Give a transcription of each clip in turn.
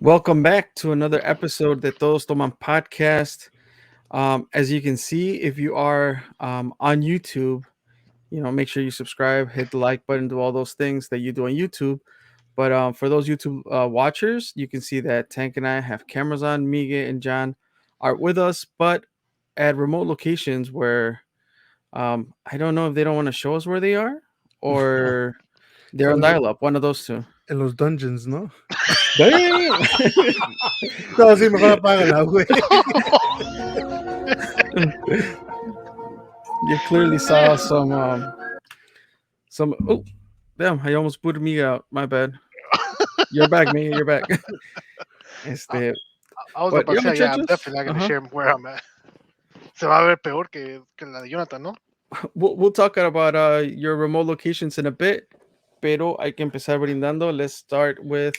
Welcome back to another episode of the Todos Toman podcast. As you can see, if you are on YouTube, make sure you subscribe, hit the like button, do all those things that you do on YouTube. But for those YouTube watchers, you can see that Tank and I have cameras on. Miguel and John are with us, but at remote locations where I don't know if they don't want to show us where they are or they're on Están dial-up. One of those two. en los dungeons, ¿no? Damn! No, sí, mejor apágala, güey. You clearly saw some. Oh, damn! I almost booted me out. My bad. You're back, me. You're back. Este, I was but about to say, yeah, I'm muchachos. definitely not going to share where I'm at. Se va a ver peor que la de Jonathan, ¿no? We'll talk about your remote locations in a bit. Pero hay que empezar brindando. Let's start with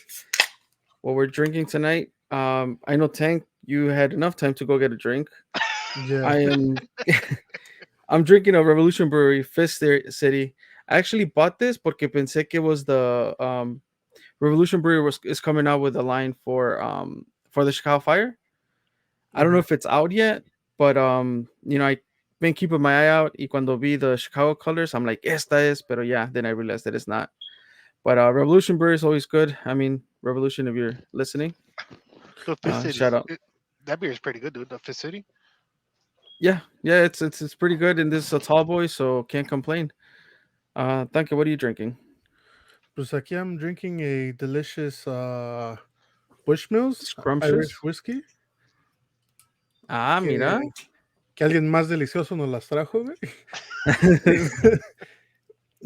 what we're drinking tonight. I know Tank, you had enough time to go get a drink. Yeah. I am. I'm drinking a Revolution Brewery Fist City. I actually bought this porque pensé que was the Revolution Brewery is coming out with a line for the Chicago Fire. I don't know if it's out yet, but I've been keeping my eye out. Y cuando vi the Chicago colors, I'm like, esta es, pero yeah, then I realized that it's not. But Revolution Brewery is always good. I mean, Revolution, if you're listening, The Fifth City. shout out. That beer is pretty good, dude. The Fifth City. Yeah, it's pretty good, and this is a tall boy, so can't complain. Thank you. What are you drinking? Pues aquí I'm drinking a delicious Bushmills Scrumptious. Irish whiskey. Ah, que, mira. que alguien más delicioso nos las trajo, güey.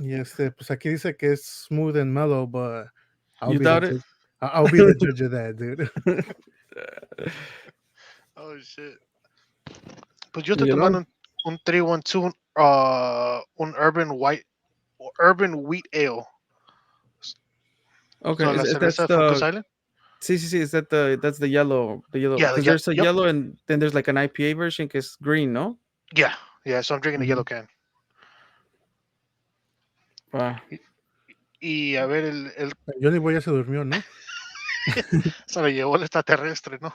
Y pues aquí dice que es smooth and mellow, but You doubt it? I'll be the judge of that, dude. Oh, shit. Pues yo estoy You know? tomando un 312, un Urban Wheat Ale. Okay, So, la that's cerveza Focus the Island? sí. That's the yellow, Yeah, because there's a yep. yellow and then there's like an IPA version que es green, no? Yeah. So I'm drinking the yellow can. Wow. Y a ver, el Johnny Boy ya se durmió, ¿no? se lo llevó el extraterrestre, ¿no?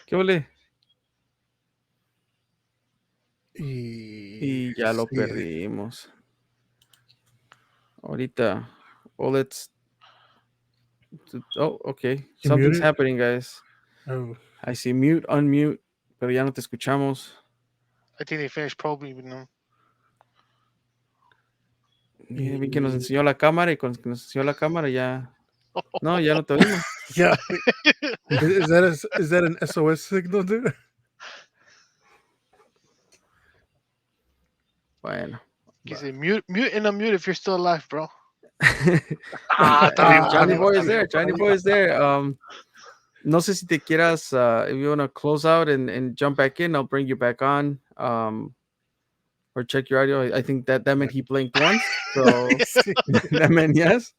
¿Qué ole? Y Y ya lo sí. perdimos. Ahorita. Oh, let's. Oh, okay. You Something's muted? happening, guys. Oh. I see mute, unmute, pero ya no te escuchamos. I think they finished probing, ¿no? Y vi que nos enseñó la cámara y cuando nos enseñó la cámara ya. No, ya no te oímos. Yeah. Is that an SOS signal, dude? Bueno. He said, mute and unmute if you're still alive, bro. Johnny Boy is there. Johnny Boy is there. No sé si te quieras, if you want to close out and jump back in, I'll bring you back on. Or check your audio. I think that meant he blinked once. So that meant yes.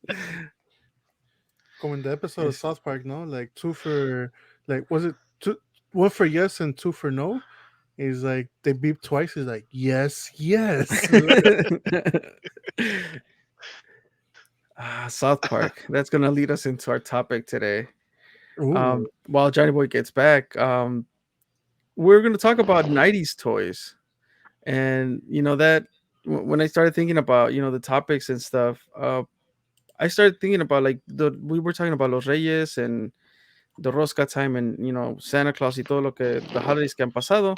Como in the episode of South Park, no? Like two for, like, was it two, one for yes and two for no? He's like, they beep twice. He's like, yes. South Park. That's going to lead us into our topic today. Ooh. While Johnny Boy gets back, we're going to talk about 90s toys. And, that when I started thinking about, the topics and stuff, I started thinking about we were talking about Los Reyes and the Rosca time and, Santa Claus y todo lo que, the holidays que han pasado.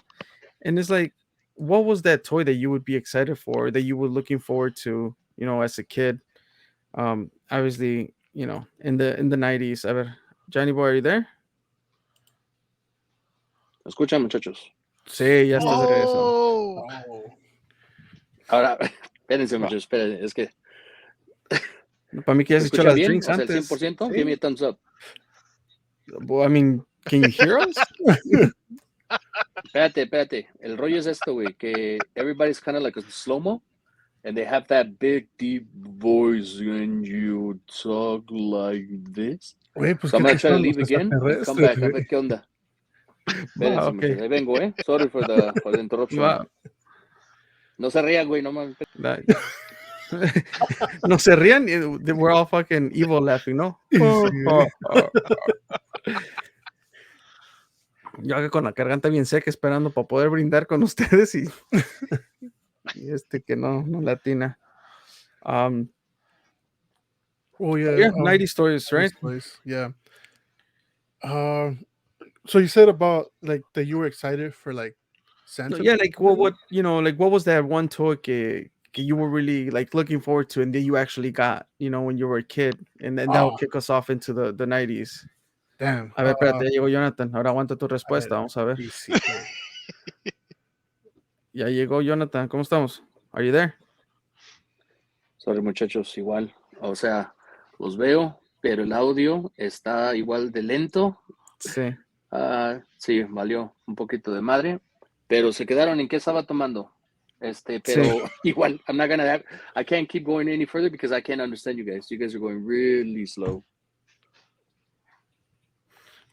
And it's like, what was that toy that you would be excited for, that you were looking forward to, as a kid? Obviously, in the 90s. A ver, Johnny Boy, are you there? ¿Me escuchan, muchachos? Sí, ya estás de regreso. Oh. Ahora, espérense, muchachos, espérense. Es que. Para mí que has ¿me hecho escuchan las bien? drinks O sea, el antes. 100%, Sí. give me a thumbs up. Well, I mean, can you hear us? Espérate. El rollo es esto, güey, que everybody's kind of like a slow-mo, and they have that big, deep voice, and you talk like this. Güey, pues So I'm ¿qué going to try to son leave los again and come back, a extraterrestres, ver qué onda. Wow, Espérense, okay. muchachos, ahí vengo, Sorry for the interruption. Wow. No se rían, güey, no mames. No se rían. We're all fucking evil laughing, ¿no? Yo acá con la garganta bien seca esperando para poder brindar con ustedes y que no latina. Oh Yeah, yeah, 90 stories, right? Yeah. So you said about like that you were excited for like No, Santa. yeah, like what like what was that one toy que you were really like looking forward to and that you actually got, when you were a kid, and then that will Oh, kick us off into the 90s. damn. A ver, espérate, ya llegó Jonathan. Ahora aguanta tu respuesta, vamos a ver. Easy, güey. Ya llegó Jonathan, ¿cómo estamos? Are you there? Sorry, muchachos, igual. O sea, los veo, pero el audio está igual de lento. Sí. Sí, valió un poquito de madre. Pero se quedaron en qué estaba tomando. Pero igual, I can't keep going any further because I can't understand you guys. You guys are going really slow.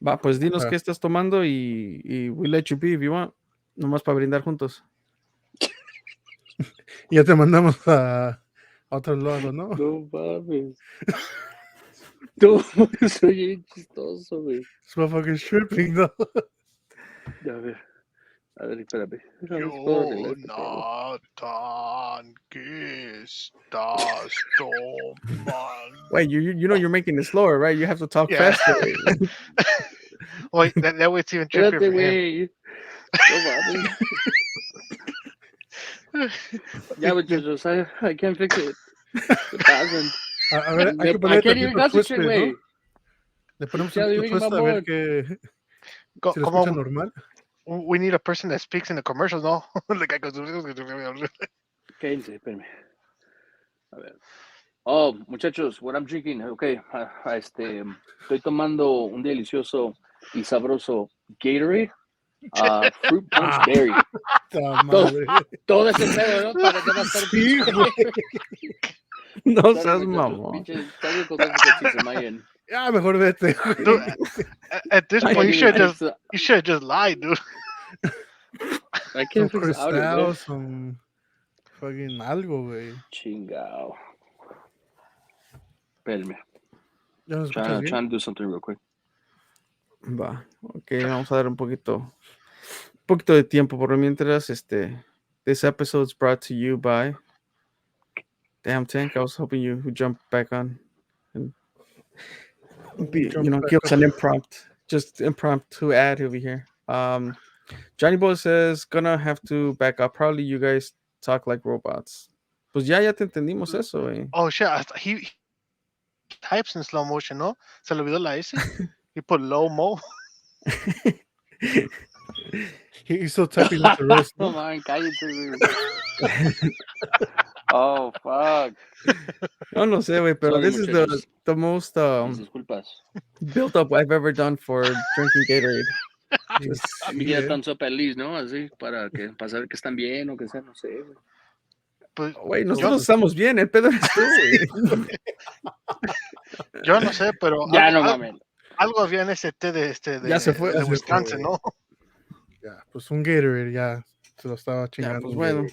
Va, pues dinos qué estás tomando y we'll let you be if you want. Nomás para brindar juntos. Ya te mandamos a otro lado, ¿no? No mames. No, soy bien chistoso, güey. It's fucking tripping, ¿no? A ver, espérame. Jonathan, ¿qué estás tomando? Wait, you know you're making it slower, right? You have to talk Yeah. faster. Wait, that way it's even trickier Espérate, for him. güey. No mames. Ya, muchachos, I can't fix it. ¿Qué pasan? A ver, hay que I poner can't even concentrate, güey. Le ponemos Ya, un dime, twist a ver mamón. que si lo Como escucha normal. we need a person that speaks in the commercials, no? Like I goes. Cállense, espérame. A ver. Oh, muchachos, what I'm drinking, okay. Estoy tomando un delicioso y sabroso Gatorade, Fruit Punch Berry. Todo ese pedo, ¿no? Para no estar Sí, güey. No seas mamón. Pinches, salgo con dos que se mayen. Ya, mejor vete. Dude, at this point, you should have just lied, dude. I Some can't fix the audio, Cristal, güey. some fucking algo, güey. Chingao. Espérame. ¿Ya nos escuchas bien? Trying to do something real quick. Va, ok, vamos a dar un poquito de tiempo por mientras. This episode is brought to you by Damn Tank. I was hoping you would jump back on and give us an impromptu ad over here. Johnny Boy says gonna have to back up. Probably you guys talk like robots. Pues ya te entendimos eso, eh. Oh shit! He types in slow motion, ¿no? Se le olvidó la S. He put low mo. He's still typing with the rest. No, man, cállate, güey. Oh, fuck. No sé, güey, pero Sorry, this is the most disculpas. built up I've ever done for drinking Gatorade. A mí ya están súper feliz, ¿no? Así, para saber que están bien o que sea, no sé, güey. Pues, Güey, nosotros estamos bien, el pedo eres tú, güey. Yo no sé, pero Ya no mames. algo había en ese té de Ya se fue. de Wisconsin, ¿no? Ya, pues un Gatorade ya se lo estaba Ya, chingando. pues bueno,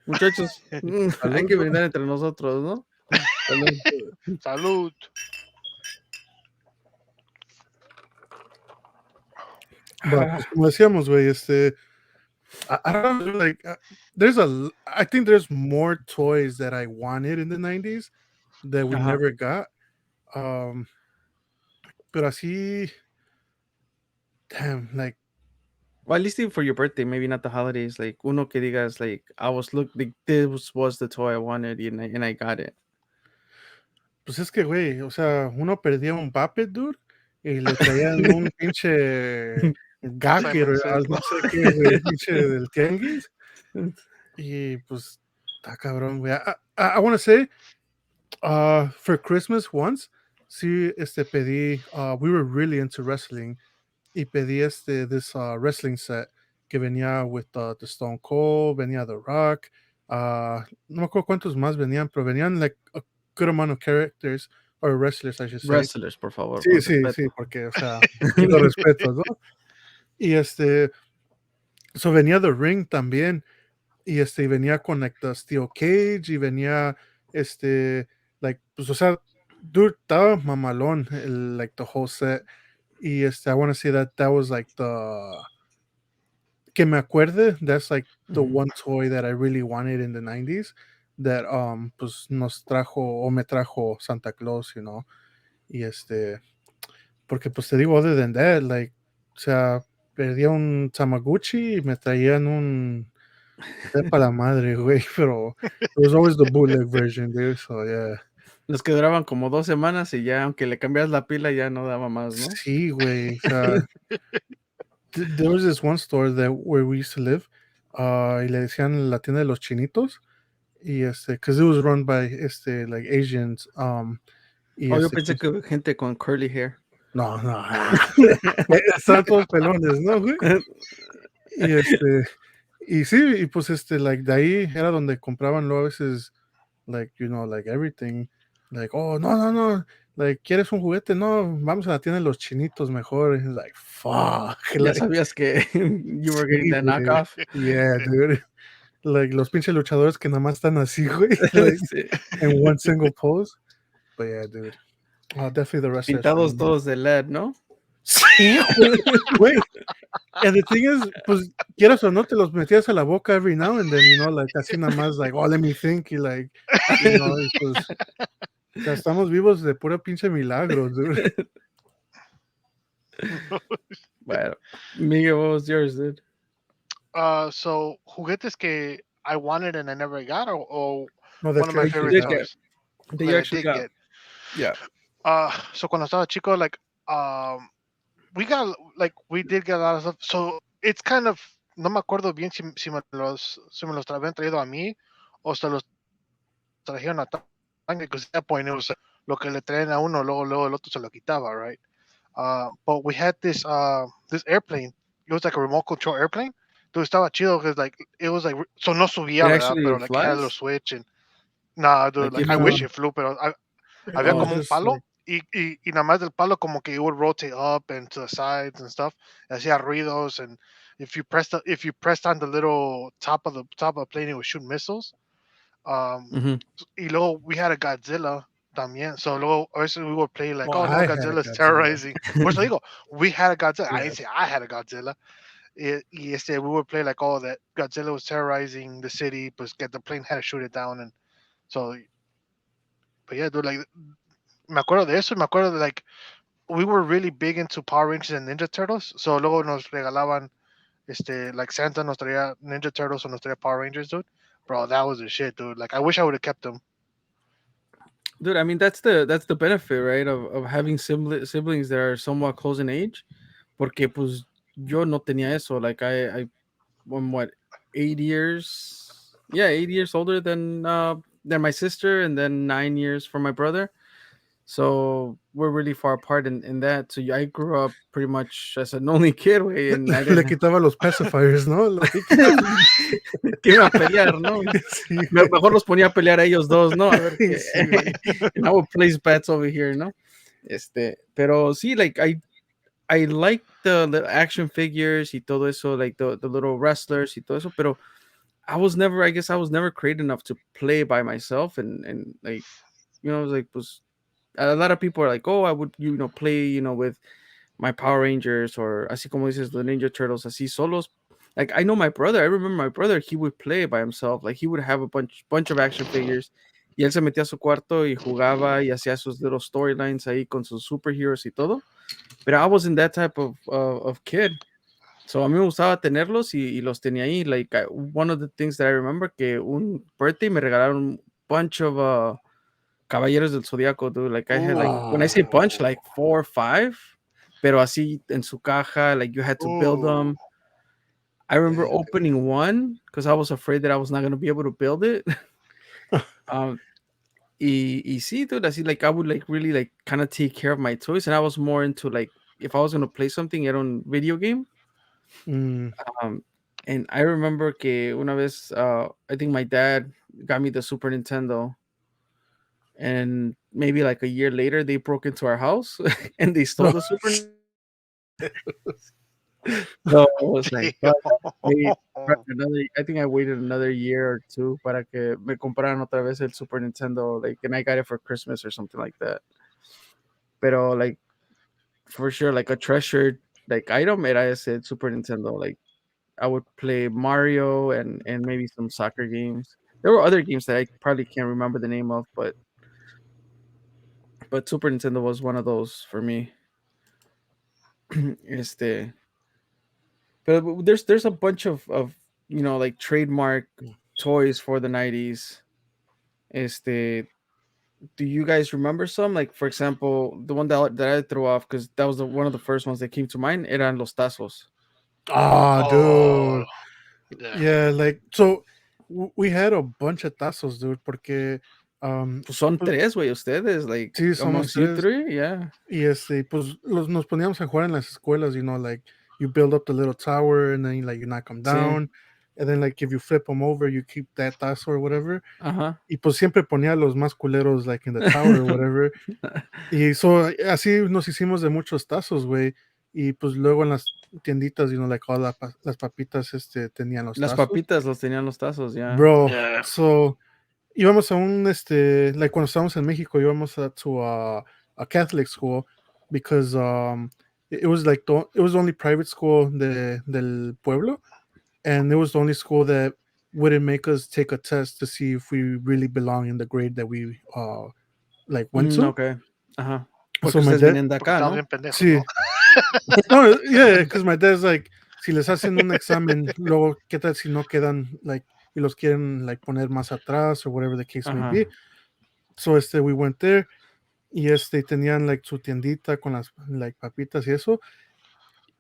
muchachos, hay que brindar entre nosotros, ¿no? Salud. But, pues, como decíamos, güey, I don't know, like, I think there's more toys that I wanted in the 90s that we never got. Pero así, damn, like, well, at least for your birthday, maybe not the holidays. Like uno que digas, like this was the toy I wanted and I got it. pues es que, güey, o sea, uno perdía un puppet, dude, y le traían un pinche Gacker, no sé qué, güey, pinche del tianguis. Y pues, está cabrón, güey. I want to say, for Christmas once, sí, pedí, we were really into wrestling, y pedí this wrestling set que venía with the Stone Cold, venía The Rock, no me acuerdo cuántos más venían, pero venían like a good amount of characters, or wrestlers, I should say. Wrestlers, por favor. Sí, porque, o sea, lo respeto, ¿no? Y so venía The Ring también, y venía con like the Steel Cage, y venía like, pues, o sea, dude, estaba mamalón, like, the whole set. Y, I want to say that was, like, que me acuerde, that's, like, the one toy that I really wanted in the 90s that, pues, nos trajo, o me trajo Santa Claus, y, porque, pues, te digo, other than that, like, o sea, perdía un Tamagotchi y me traían un sepa la madre, güey, pero it was always the bootleg version, dude, so yeah. Los que duraban como 2 semanas y ya, aunque le cambias la pila, ya no daba más, ¿no? Sí, güey, o sea, there was this one store that where we used to live, y le decían la tienda de los chinitos, y because it was run by, like Asians, y Oh, yo pensé que gente con curly hair. no, estaban todos pelones, ¿no, güey? Y y sí, y pues like de ahí era donde compraban luego a veces, like, like everything, like, oh, no, like, ¿quieres un juguete? No, vamos a la tienda de los chinitos mejor. And like, fuck. Ya Like, sabías que you were getting sí, that güey. knockoff. Yeah, dude. Like, los pinches luchadores que nada más están así, güey. Like, Sí. in one single pose. But yeah, dude. Oh, definitely the wrestlers for Pintados me. todos de LED, ¿no? Sí, güey. And the thing is, pues, quieras o no, te los metías a la boca every now and then, like, así nada más, like, oh, let me think, y like, y pues, o sea, estamos vivos de pura pinche milagro, dude. Bueno, Miguel, what was yours, dude? So juguetes que I wanted and I never got, or No, one of my that you favorite did got. toys that you that I actually did got. get. Yeah. So cuando estaba chico, like, we got, like, we did get a lot of stuff. So it's kind of, no me acuerdo bien si me los habían traído a mí o se los trajeron a Tanga, because at that point it was lo que le traen a uno, luego el otro se lo quitaba, right? But we had this airplane. It was like a remote control airplane. Dude, estaba chido because, like, it was like, so no subía, It ¿verdad? actually Pero, like, it had a little flies? switch and nah, dude, Like you like, I flew? wish it flew, pero había Oh, como un just palo like, y nada más del palo como que it would rotate up and to the sides and stuff. Hacía ruidos, and if you pressed on the little top of the plane, it would shoot missiles. Um, Mhm. y luego we had a Godzilla también. So luego a veces we would play like, oh, oh no, I had a Godzilla's Godzilla. terrorizing. Por eso digo, we had a Godzilla. I Yeah. didn't say I had a Godzilla. We would play like, oh, that Godzilla was terrorizing the city, but get the plane had to shoot it down, and so. But yeah, dude, like, me acuerdo de eso. Me acuerdo de, like, we were really big into Power Rangers and Ninja Turtles. So luego nos regalaban, like, Santa nos traía Ninja Turtles o nos traía Power Rangers, dude. Bro, that was the shit, dude. Like, I wish I would have kept them. Dude, I mean that's the benefit, right, of having siblings that are somewhat close in age. Porque pues yo no tenía eso. Like I'm what 8 years, yeah, 8 years older than my sister, and then 9 years from my brother. So we're really far apart in that. So I grew up pretty much as an only kid, way, and I Le didn't. quitaba los pacifiers, ¿no? Like, Que iba a pelear, ¿no? sí, güey. Mejor los ponía a pelear a ellos dos, ¿no? A ver qué. Sí, güey. And I would place bets over here, ¿no? Pero sí, like I like the action figures y todo eso, like the little wrestlers y todo eso, pero I guess I was never creative enough to play by myself, and like, like, pues, a lot of people are like, oh, I would, play, with my Power Rangers, or así como dices, the Ninja Turtles, así solos. Like, I know my brother, I remember my brother, he would play by himself. Like, he would have a bunch of action figures, y él se metía a su cuarto y jugaba y hacía sus little storylines ahí con sus superheroes y todo. But I wasn't that type of kid. So a mí me gustaba tenerlos y los tenía ahí. Like, one of the things that I remember, que un birthday me regalaron un bunch of Caballeros del Zodiaco, dude. Like, I had, like, when I say bunch, like 4 or 5, pero así en su caja, like, you had to build Ooh. them. I remember Damn, opening one because I was afraid that I was not going to be able to build it. um, y sí, dude, así, like, I would, like, really, like, kind of take care of my toys, and I was more into, like, if I was going to play something, era un video game. Mm. And I remember que una vez, I think my dad got me the Super Nintendo, and maybe like a year later, they broke into our house and they stole No. the Super. No, I was like, Damn. I think I waited another year or two para que me compraran otra vez el Super Nintendo, like, and I got it for Christmas or something like that. Pero like for sure, like a treasured like item era ese Super Nintendo. Like I would play Mario and maybe some soccer games. There were other games that I probably can't remember the name of, but Super Nintendo was one of those for me. este, but there's a bunch of like trademark toys for the 90s. Este, do you guys remember some? Like for example, the one that I threw off because that was one of the first ones that came to mind. Eran los tazos. Ah, Oh, dude. yeah. Yeah, like, so we had a bunch of tazos, dude, porque, Pues son pues, tres, güey, ustedes, like sí, somos amongst you tres. three, yeah. Y pues nos poníamos a jugar en las escuelas, like you build up the little tower and then like you knock them Sí. down. And then like if you flip them over, you keep that tazo or whatever. Ajá. Y pues siempre ponía a los más culeros like in the tower or whatever. Y así nos hicimos de muchos tazos, güey. Y pues luego en las tienditas, like all las papitas tenían los Las tazos. papitas los tenían los tazos, ya. Bro, Yeah. so íbamos a un like cuando estábamos en México íbamos to a Catholic school because it was like it was the only private school del pueblo, and it was the only school that wouldn't make us take a test to see if we really belong in the grade that we like went to. Okay. Ajá. So Porque my ustedes dad, vienen de Porque acá, estamos ¿no? bien pendejos, sí. ¿no? No, yeah, because my dad's like, si les hacen un examen, luego, ¿qué tal si no quedan, like, y los quieren, like, poner más atrás, or whatever the case may Ajá. be? So, we went there, y, tenían, like, su tiendita con las, like, papitas y eso,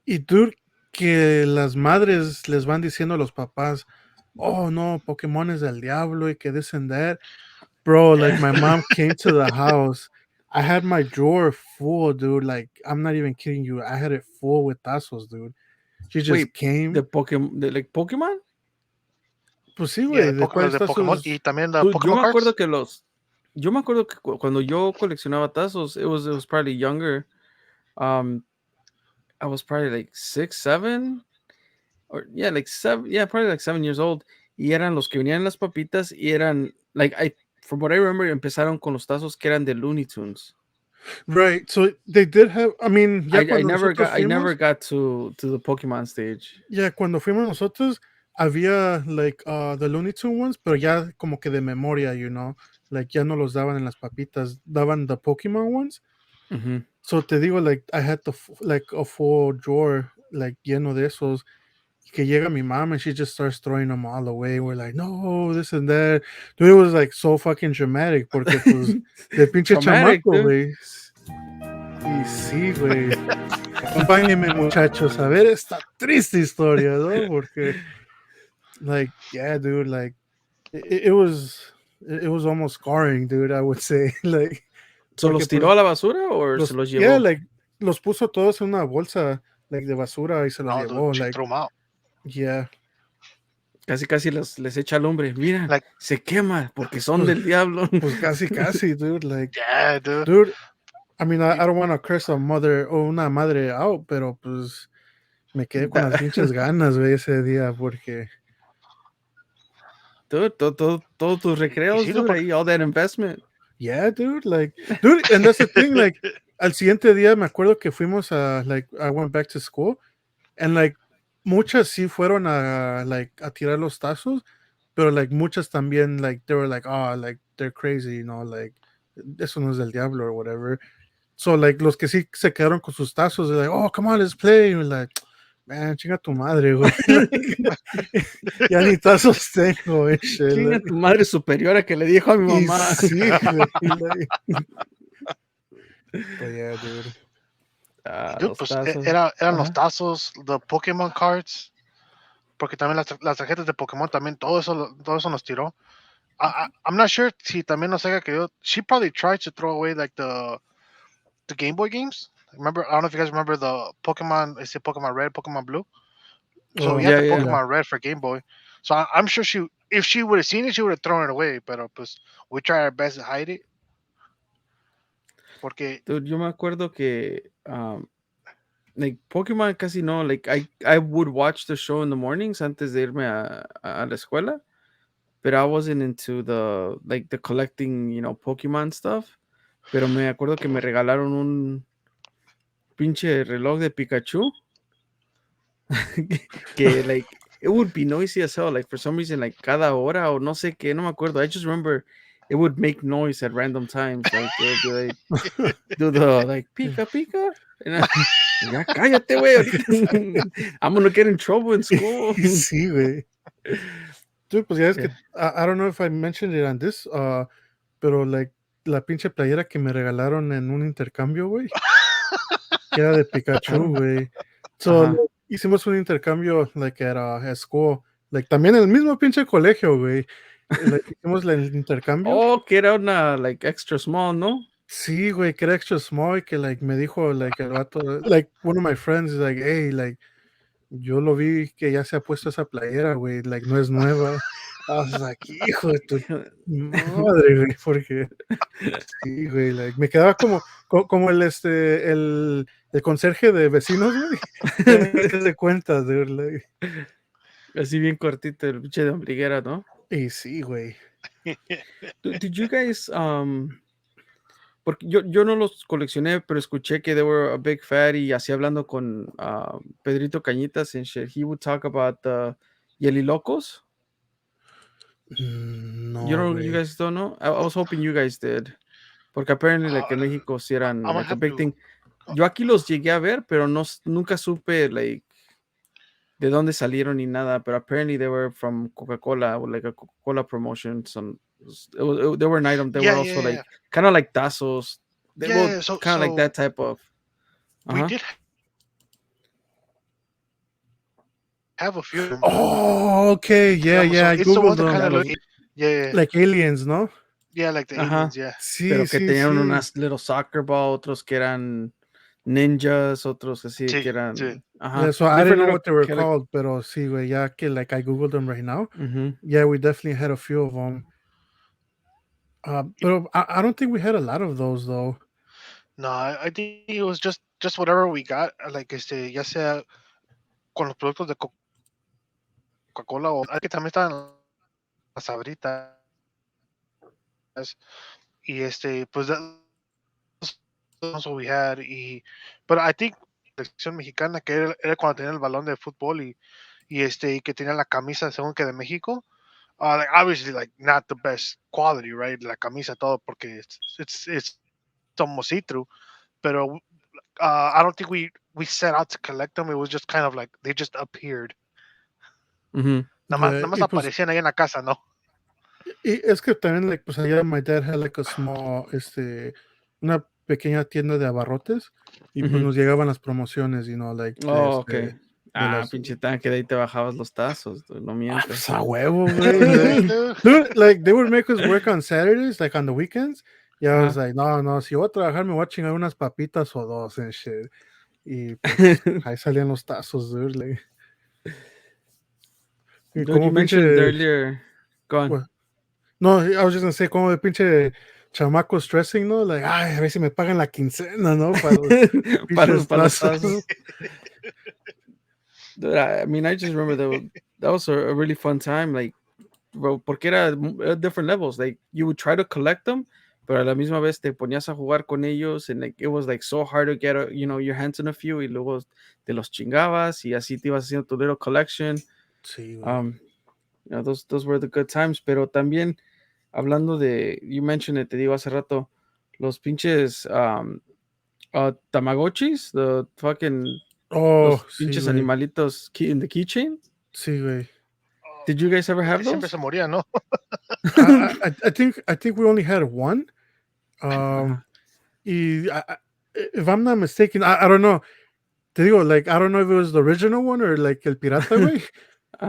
y dude, que las madres les van diciendo a los papás, oh, no, Pokémon es del diablo, y que this and that. Bro, like, my mom came to the house, I had my drawer full, dude, like, I'm not even kidding you, I had it full with tazos, dude. She just Wait, came. de Pokémon? Pues sí, Yeah, güey, ¿de los cuáles de Pokémon tazos? y también the Dude, Pokémon cards. yo me acuerdo que cuando yo coleccionaba tazos, it was probably younger. I was probably like 6, 7, or yeah, like 7, yeah, probably like 7 years old. Y eran los que venían en las papitas y eran like from what I remember empezaron con los tazos que eran de Looney Tunes. Right, so they did have, I mean, ya cuando nosotros I never fuimos, got to the Pokemon stage. ya cuando fuimos nosotros, había, like, the Looney Tunes ones, pero ya como que de memoria, like, ya no los daban en las papitas, daban the Pokemon ones. Mhm. So te digo, like, I had like, a full drawer, like, lleno de esos, que llega mi mom and she just starts throwing them all away. We're like, no, this and that. Dude, it was like so fucking dramatic, porque pues, de pinche Traumatic, chamaco, dude. güey. Y sí, güey. Acompáñenme, muchachos, a ver esta triste historia, ¿no? Porque, like, yeah, dude, like, it was almost scarring, dude, I would say. Like, ¿Se los porque, tiró pues, a la basura o se los yeah, llevó? like, los puso todos en una bolsa, like, de basura y se los No, llevó, dude, she like, threw 'em out. yeah. Casi les echa lumbre. Mira, Like, se quema porque son Pues, del diablo. pues casi, dude, like, yeah, dude. dude, I mean, I don't want to curse a mother o una madre out, pero pues me quedé con las pinches ganas, güey, ese día, porque Dude, todos tus Y recreos, sí, dude, porque ahí, all that investment. yeah, dude, like, dude, and that's the thing, like, al siguiente día me acuerdo que fuimos like, I went back to school, and like, muchas sí fueron like, a tirar los tazos, pero like, muchas también, like, they were like, oh, like, they're crazy, like, eso no es del diablo or whatever. So, like, los que sí se quedaron con sus tazos, they're like, oh, come on, let's play. And we're like, man, chinga tu madre, güey. Like, ya ni tazos tengo, shit. Chinga Like, tu madre superiora que le dijo a mi y mamá. sí, güey. Like, but yeah, dude. dude, Los pues tazos. eran los Ajá. tazos, the Pokémon cards, porque también las tarjetas de Pokémon también todo eso nos tiró. I'm not sure si también nos haya querido. She probably tried to throw away like the Game Boy games. Remember, I don't know if you guys remember the Pokemon. Is it Pokemon Red, Pokemon Blue? So Oh, we had Yeah, the yeah. Pokemon Red for Game Boy. So I'm sure if she would have seen it, she would have thrown it away. But pues, we try our best to hide it. Porque Dude, yo me acuerdo que like Pokemon casi no, like I would watch the show in the mornings antes de irme a la escuela, but I wasn't into the collecting, Pokemon stuff. Pero me acuerdo que me regalaron un pinche reloj de Pikachu que like it would be noisy as hell, like for some reason, like cada hora o no sé qué, no me acuerdo. I just remember it would make noise at random times, like it would be like do the like Pika Pika. And ya cállate, güey, ahorita I'm gonna get in trouble in school. Sí, güey. Dude, pues ya es que I don't know if I mentioned it on this, pero like la pinche playera que me regalaron en un intercambio, güey, que era de Pikachu, güey. So, Ajá. hicimos un intercambio like at school, like también en el mismo pinche colegio, güey. Like, hicimos el intercambio. Oh, que era una like extra small, ¿no? Sí, güey, que era extra small y que like me dijo like el vato, like one of my friends is like, hey, like yo lo vi que ya se ha puesto esa playera, güey, like no es nueva. I was like, hijo de tu madre, güey, porque sí, güey, like me quedaba como el conserje de vecinos, güey. Ya de cuenta, dude, like. Así bien cortito, el pinche de ombliguera, ¿no? Y sí, güey. Did you guys porque yo no los coleccioné, pero escuché que they were a big fan y así hablando con Pedrito Cañitas and shit, he would talk about the Yelilocos. No, You güey. guys don't know? I was hoping you guys did. Porque apparently like en México sí eran I'm gonna like a have big to. thing. Yo aquí los llegué a ver, pero nunca supe like de dónde salieron ni nada, but apparently they were from Coca-Cola, or like a Coca-Cola promotion. They were an item. They were Yeah, also yeah, like yeah. kind of like tazos. They were Yeah, kind of like that type of. we Uh-huh. did have a few of them. Oh, okay, yeah, Yeah, I so it's the googled ones that them. kind of Yeah, look. Yeah, Like aliens, ¿no? yeah, like the Ajá. aliens. Yeah. Sí, Pero que sí, tenían sí. unas little soccer ball, otros que eran ninjas, otros así Sí, que eran. sí. Ajá. Yeah, so I didn't Different know little what they were called, pero sí, güey, ya que like I googled them right now. Mhm. Yeah, we definitely had a few of them. But I don't think we had a lot of those though. No, I think it was just whatever we got, like ya sea con los productos de Coca-Cola o hay que también estaban las sabritas y pues that's what we had but I think la selección mexicana que era cuando tenía el balón de fútbol y que tenía la camisa según que de México. Like obviously, like not the best quality, right? La camisa todo porque it's almost see through. Pero I don't think we set out to collect them. It was just kind of like they just appeared. Mhm. Nada Yeah, más y pues aparecían ahí en la casa, ¿no? y es que también like pues allá my dad had like a small una pequeña tienda de abarrotes y pues Mhm. nos llegaban las promociones, like Oh, okay. de los Pinche tanque, de ahí te bajabas los tazos, no pues mientas. a huevo, güey. Dude, like they would make us work on Saturdays, like on the weekends. Yeah, I was like, no, si voy a trabajar me voy a chingar unas papitas o dos and shit. Y pues ahí salían los tazos, dude. Like, y You como mentioned pinche, earlier. Go on. what? No, I was just gonna say, como de pinche chamaco stressing, ¿no? Like, ay, a ver si me pagan la quincena, ¿no? Para los pinches para los tazos. tazos. Dude, I mean, I just remember that was a really fun time. Like, bro, porque era different levels. Like, you would try to collect them, pero a la misma vez te ponías a jugar con ellos, and like it was like so hard to get, your hands on a few, y luego te los chingabas, y así te ibas haciendo tu little collection. Sí, güey. Those were the good times. Pero también, hablando de, you mentioned it, te digo hace rato, los pinches Tamagotchis, the fucking Oh, los sí, pinches güey. animalitos in the keychain. Sí, güey. Did you guys ever El have que siempre those? se moría, ¿no? I think we only had one. If I'm not mistaken, I don't know. Te digo, like, I don't know if it was the original one or like el pirata, güey.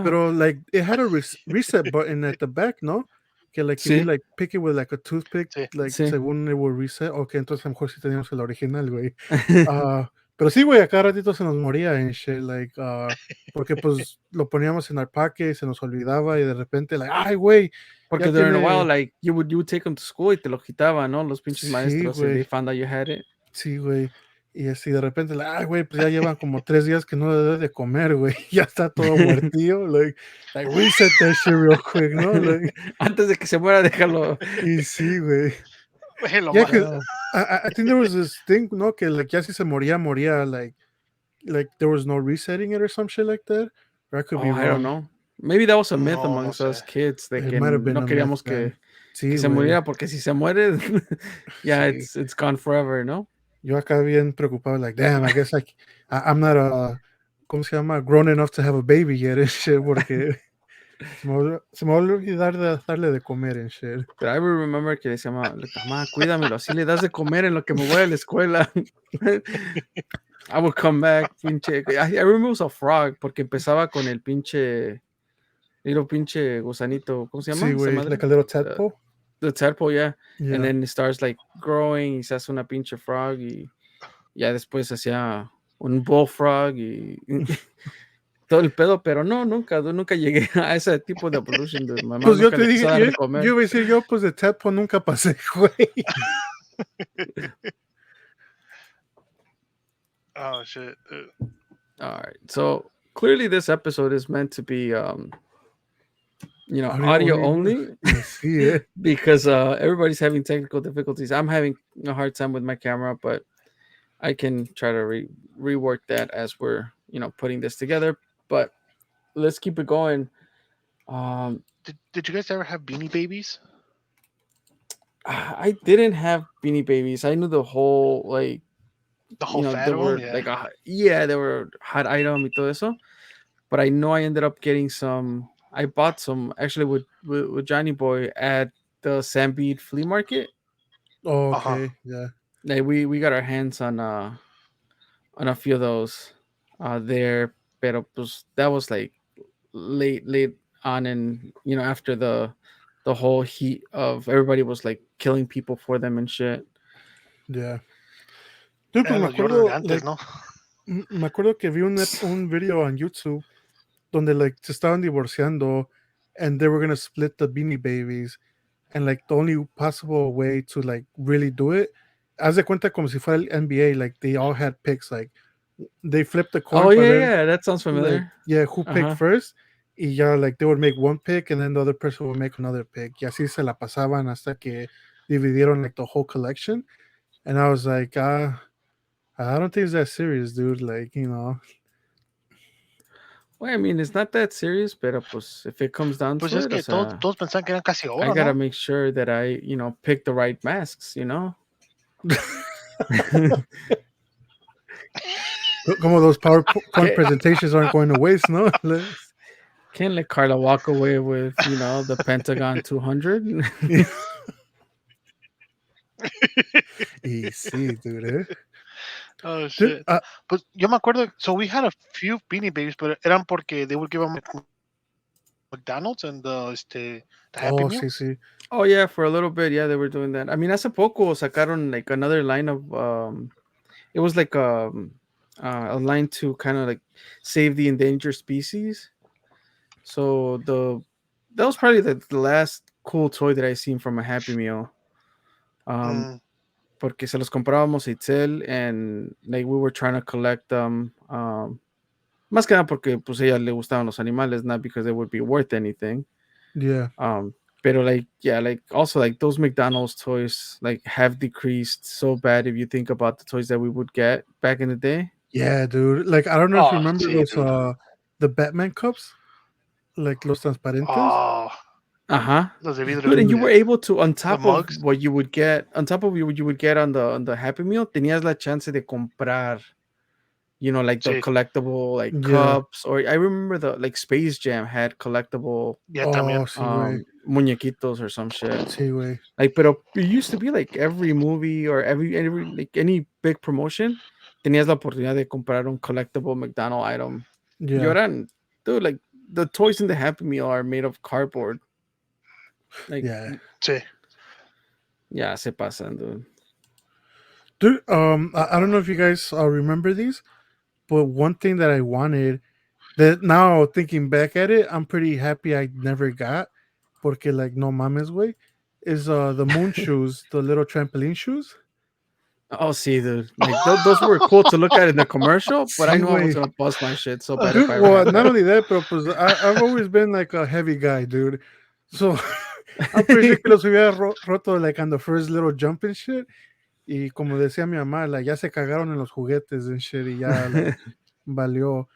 Pero like it had a reset button at the back, ¿no? Que like if you Sí. like pick it with like a toothpick, Sí. like Sí. según it will reset. Okay, entonces a lo mejor sí teníamos el original, güey. Pero sí, güey, a cada ratito se nos moría en shit, like, porque pues lo poníamos en our pocket, se nos olvidaba y de repente, like, ay, güey, ya Porque during a while, tiene. like, you would take them to school y te lo quitaban, ¿no? Los pinches Sí, maestros, if they güey. found out you had it. Sí, güey. Y así de repente, ay, güey, pues ya llevan como 3 días que no le debe de comer, güey. Ya está todo muertillo. Like, reset that shit real quick, ¿no? Like, Antes de que se muera, déjalo. y sí, güey. Lo Yeah, más. because I think there was this thing, no, que like ya si se moría, like there was no resetting it or some shit like that. Or I could be Oh, I don't wrong. know. Maybe that was a myth No, no amongst us sé. kids de It que might have been no a myth queríamos then. que Sí, se güey. muriera porque si se muere, yeah, Sí. it's gone forever, ¿no? Yo acá bien preocupado, like, damn, I guess I'm not ¿cómo se llama? Grown enough to have a baby yet and shit, porque se me va a olvidar de darle de comer and shit. But I remember que decía, mamá, cuídamelo, así le das de comer en lo que me voy a la escuela. I would come back, pinche. I remember it was a frog, porque empezaba con el pinche gusanito, ¿cómo se llama Sí, esa güey, madre? like a little tadpole. The tadpole, yeah. Yeah. And then it starts like growing y se hace una pinche frog y ya después hacía un bullfrog y todo el pedo, pero no, nunca llegué a ese tipo de evolution. De mamá Pues yo nunca te le quiso dije, dar de yo comer. iba a decir pues de tadpole nunca pasé, güey. Oh shit. All right, so clearly this episode is meant to be, audio only. Sí, Because everybody's having technical difficulties. I'm having a hard time with my camera, but I can try to rework that as we're putting this together. But let's keep it going. Did you guys ever have Beanie Babies? I didn't have Beanie Babies. I knew the whole The whole fat they of were them? Yeah. they were hot item y todo eso. But I know I ended up getting some. I bought some actually with Johnny Boy at the Sandbead flea market. Oh, Uh-huh. okay, yeah. Like we got our hands on a few of those there, pero pues that was like late on, and after the whole heat of everybody was like killing people for them and shit. Yeah. Dude, pues Eran me los Jordan de acuerdo, antes, ¿no? me acuerdo que vi un video on YouTube donde like se estaban divorciando and they were gonna split the Beanie Babies, and like the only possible way to like really do it, haz de cuenta como si fuera el NBA, like they all had picks, like they flipped the coin Oh para yeah, ver, yeah, that sounds like, familiar. yeah, who picked first, y ya like they would make one pick and then the other person would make another pick, y así se la pasaban hasta que dividieron like the whole collection, and I was like, I don't think it's that serious, dude, like, Well, I mean, it's not that serious, pero pues if it comes down Pues to es it, o que todos, sea, todos pensaban que eran casi I oro, gotta ¿no? make sure that I, pick the right masks, Como those PowerPoint presentations aren't going to waste, no? Can't let Carla walk away with, the Pentagon 200. Y sí, dude. Oh Dude, shit. Pues yo me acuerdo, so we had a few Beanie Babies, pero eran porque they would give them McDonald's and the Happy oh, Meal. sí, sí. Oh yeah, for a little bit, yeah, they were doing that. I mean, hace poco sacaron like another line of it was like a line to kind of like save the endangered species. So that was probably the last cool toy that I seen from a Happy Meal. Porque se los comprábamos a Itzel, and like we were trying to collect them. Más que nada porque pues a ella le gustaban los animales, not because they would be worth anything. Yeah. Pero like yeah, like also like those McDonald's toys like have decreased so bad if you think about the toys that we would get back in the day. Yeah, dude. Like, I don't know if you remember sí, those, dude. the Batman cups, like los transparentes. Oh, Uh-huh. los de vidrio. Dude, and you were able to, on The top of mugs. what you would get, on top of what you would get on the Happy Meal, tenías la chance de comprar, like the Sí. collectible like Yeah. cups, or I remember the like Space Jam had collectible Yeah, también. Oh, sí, güey. muñequitos or some shit. Sí, güey. Like, pero it used to be like every movie or every like any big promotion, tenías la oportunidad de comprar un collectible McDonald's item. Y Yeah. ahora, dude, like the toys in the Happy Meal are made of cardboard. Like, Yeah. Sí. yeah, se pasan, dude. Dude, I don't know if you guys remember these, but one thing that I wanted that now thinking back at it, I'm pretty happy I never got, porque like no mames, way, is the moon shoes, the little trampoline shoes. Oh, see, dude. Like those were cool to look at in the commercial, but I Sí, knew I was güey. gonna bust my shit so bad if Dude, I ever well, had not that. only that, pero pues I've always been like a heavy guy, dude. So I'm pretty sure que los hubiera roto like on the first little jump and shit. Y como decía mi mamá, like ya se cagaron en los juguetes and shit y ya like valió.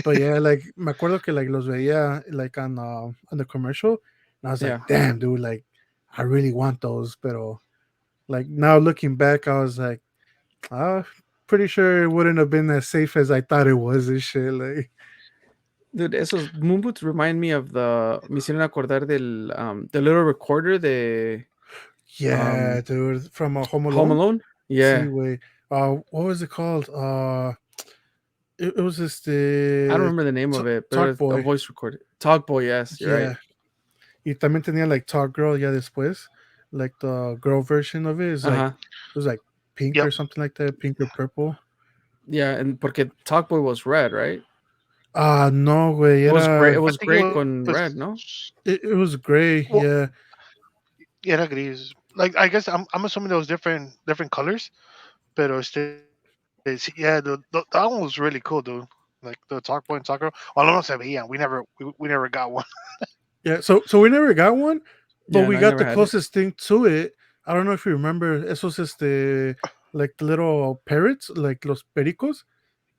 But yeah, like me acuerdo que like los veía like on the commercial, and I was like, Yeah. damn, dude, like I really want those. Pero like now looking back, I was like, pretty sure it wouldn't have been as safe as I thought it was and shit. Like, Dude, esos moon boots remind me of me hicieron acordar del the little recorder de yeah, um dude, from Home Home Alone. Alone. See, Yeah. way. What was it called? It was just I don't the remember the name of it, but it Talk was a Boy. voice recorder. Talkboy, yes, you're right. Yeah, y también tenía like Talk Girl. Yeah, después, like the girl version of it is like Uh-huh. it was like pink Yep. or something like that, pink or purple. Yeah, and porque Talkboy was red, right? No, way. It was gray. It Era I was think it gray con was. red, no? it was gray. Well, Yeah, yeah, era gris. Like I guess I'm assuming there was different colors, pero yeah, that one was really cool, dude. Like the Talkboy and Talker. Well, no se veían. We never got one. yeah. So we never got one, but Yeah, we no, I got never the had it. closest thing to it. I don't know if you remember. Esos like the little parrots, like los pericos,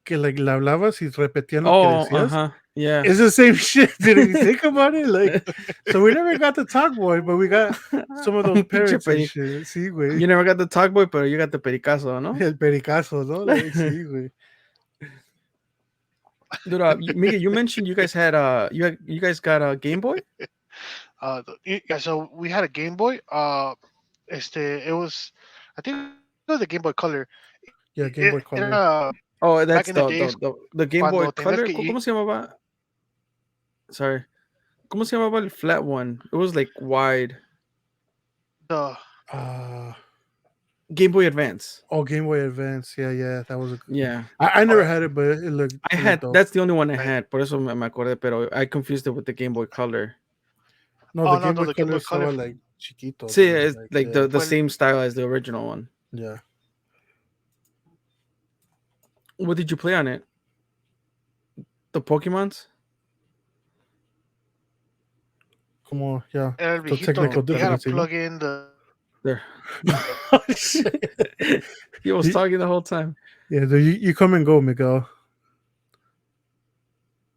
que like le hablabas y repetían lo que Oh, decías. uh-huh. Yeah. It's the same shit. Did you think about it? Like, so we never got the Talk Boy, but we got some of those Un pinche parrots and shit. Sí, güey. You never got the Talkboy, but you got the pericazo, ¿no? El pericazo, ¿no? Like, sí, güey. Dude, Miguel, you mentioned you guys had you guys got a Game Boy? Yeah, so we had a Game Boy. It was, I think it was a Game Boy Color. Yeah, Game Boy Color. Oh, Back that's in the days the Game Boy cuando tenías Color. que ¿Cómo se llamaba? Sorry. ¿Cómo se llamaba el flat one? It was like wide. the Uh, Game Boy Advance. Game Boy Advance. Yeah, that was a. Yeah. I never had it, but it looked. I It had looked dope. that's the only one I Right. had. Por eso me acordé, pero I confused it with the Game Boy Color. No, the no, Game Boy the Game Color Boy Color. estaba like chiquito. See, Dude. it's like yeah, the Fue same style as the original one. yeah. What did you play on it? The Pokemons? Como, yeah. el The viejito. technical You had difficulty. to ¿no? plug in the. There. Oh, shit. He was He- talking the whole time. Yeah, dude, you come and go, Miguel.